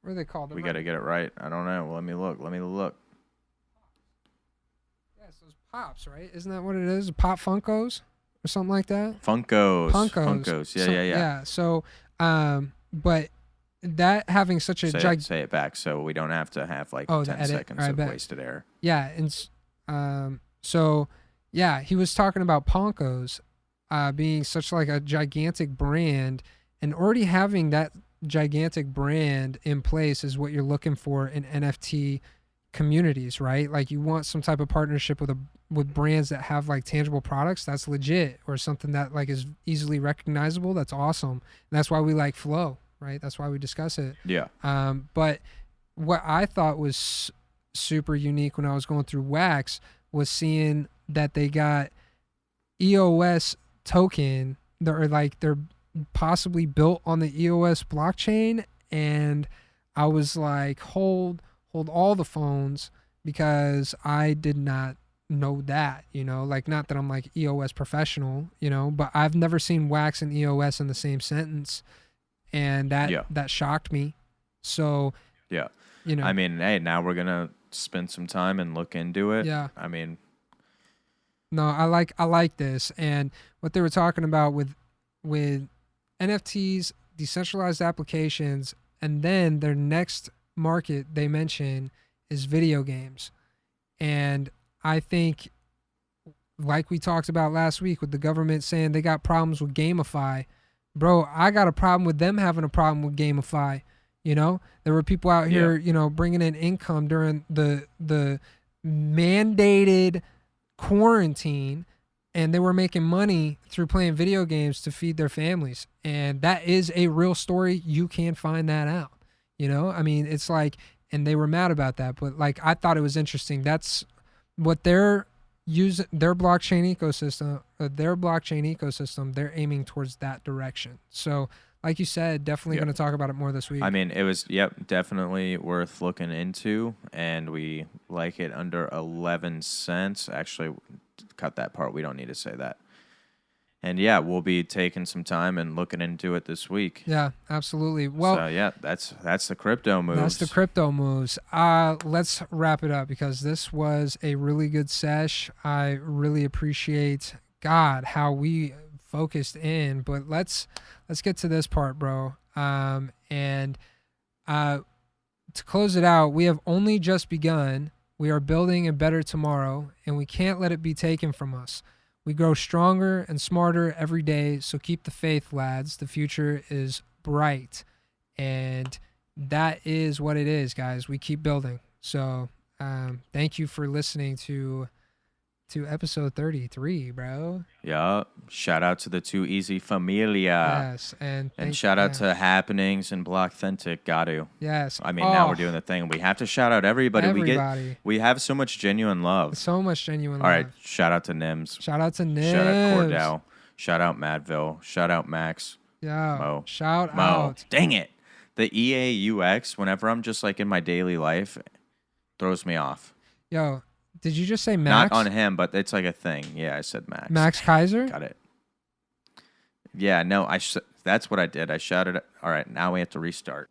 What are they called? We got to get it right. I don't know. Let me look. Yes, those pops, right? Isn't that what it is? Pop Funkos or something like that? Funkos. Yeah. Yeah. So, but that having such a say it back so we don't have to have like 10 seconds of wasted air. Yeah, and so yeah, he was talking about Ponkos being such like a gigantic brand, and already having that gigantic brand in place is what you're looking for in NFT communities, right? Like you want some type of partnership with brands that have like tangible products that's legit, or something that like is easily recognizable. That's awesome. And that's why we like Flow, right? That's why we discuss it. Yeah. But what I thought was super unique when I was going through Wax was seeing that they got EOS token, they're possibly built on the EOS blockchain, and I was like, hold all the phones, because I did not know that, like, not that I'm like EOS professional, but I've never seen Wax and EOS in the same sentence, and that shocked me. So yeah, I mean, hey, now we're gonna spend some time and look into it. Yeah. I mean, No, I like this. And what they were talking about with NFTs, decentralized applications, and then their next market they mention is video games. And I think, like we talked about last week with the government saying they got problems with GameFi, bro, I got a problem with them having a problem with GameFi. You know, there were people out here, you know, bringing in income during the mandated quarantine, and they were making money through playing video games to feed their families. And that is a real story. You can find that out. You know, I mean, it's like, and they were mad about that, but like, I thought it was interesting. That's what they're using, their blockchain ecosystem, they're aiming towards that direction. So like you said, definitely going to talk about it more this week. I mean, it was, definitely worth looking into, and we like it under 11 cents. Actually, cut that part. We don't need to say that. And yeah, we'll be taking some time and looking into it this week. Yeah, absolutely. Well, so yeah, that's the crypto moves. That's the crypto moves. Let's wrap it up because this was a really good sesh. I really appreciate how we focused in, but let's get to this part, bro. And to close it out, we have only just begun. We are building a better tomorrow, and we can't let it be taken from us. We grow stronger and smarter every day, so keep the faith, lads. The future is bright, and that is what it is, guys. We keep building. So thank you for listening to episode 33, bro. Yeah. Shout out to the Too Easy Familia. Yes. And shout out to Happenings and Blockcentric. Got to. Yes. I mean, now we're doing the thing. We have to shout out everybody. We have so much genuine love. So much genuine love. All right. Shout out to Nims. Shout out to Nims. Shout out Cordell. Shout out Madville. Shout out Max. Yeah. Mo. Shout Mo. out. Dang it. The EA UX, whenever I'm just like in my daily life, throws me off. Yo. Did you just say Max? Not on him, but it's like a thing. Yeah, I said Max. Max Kaiser? Got it. Yeah, no, that's what I did. I shouted. All right, now we have to restart.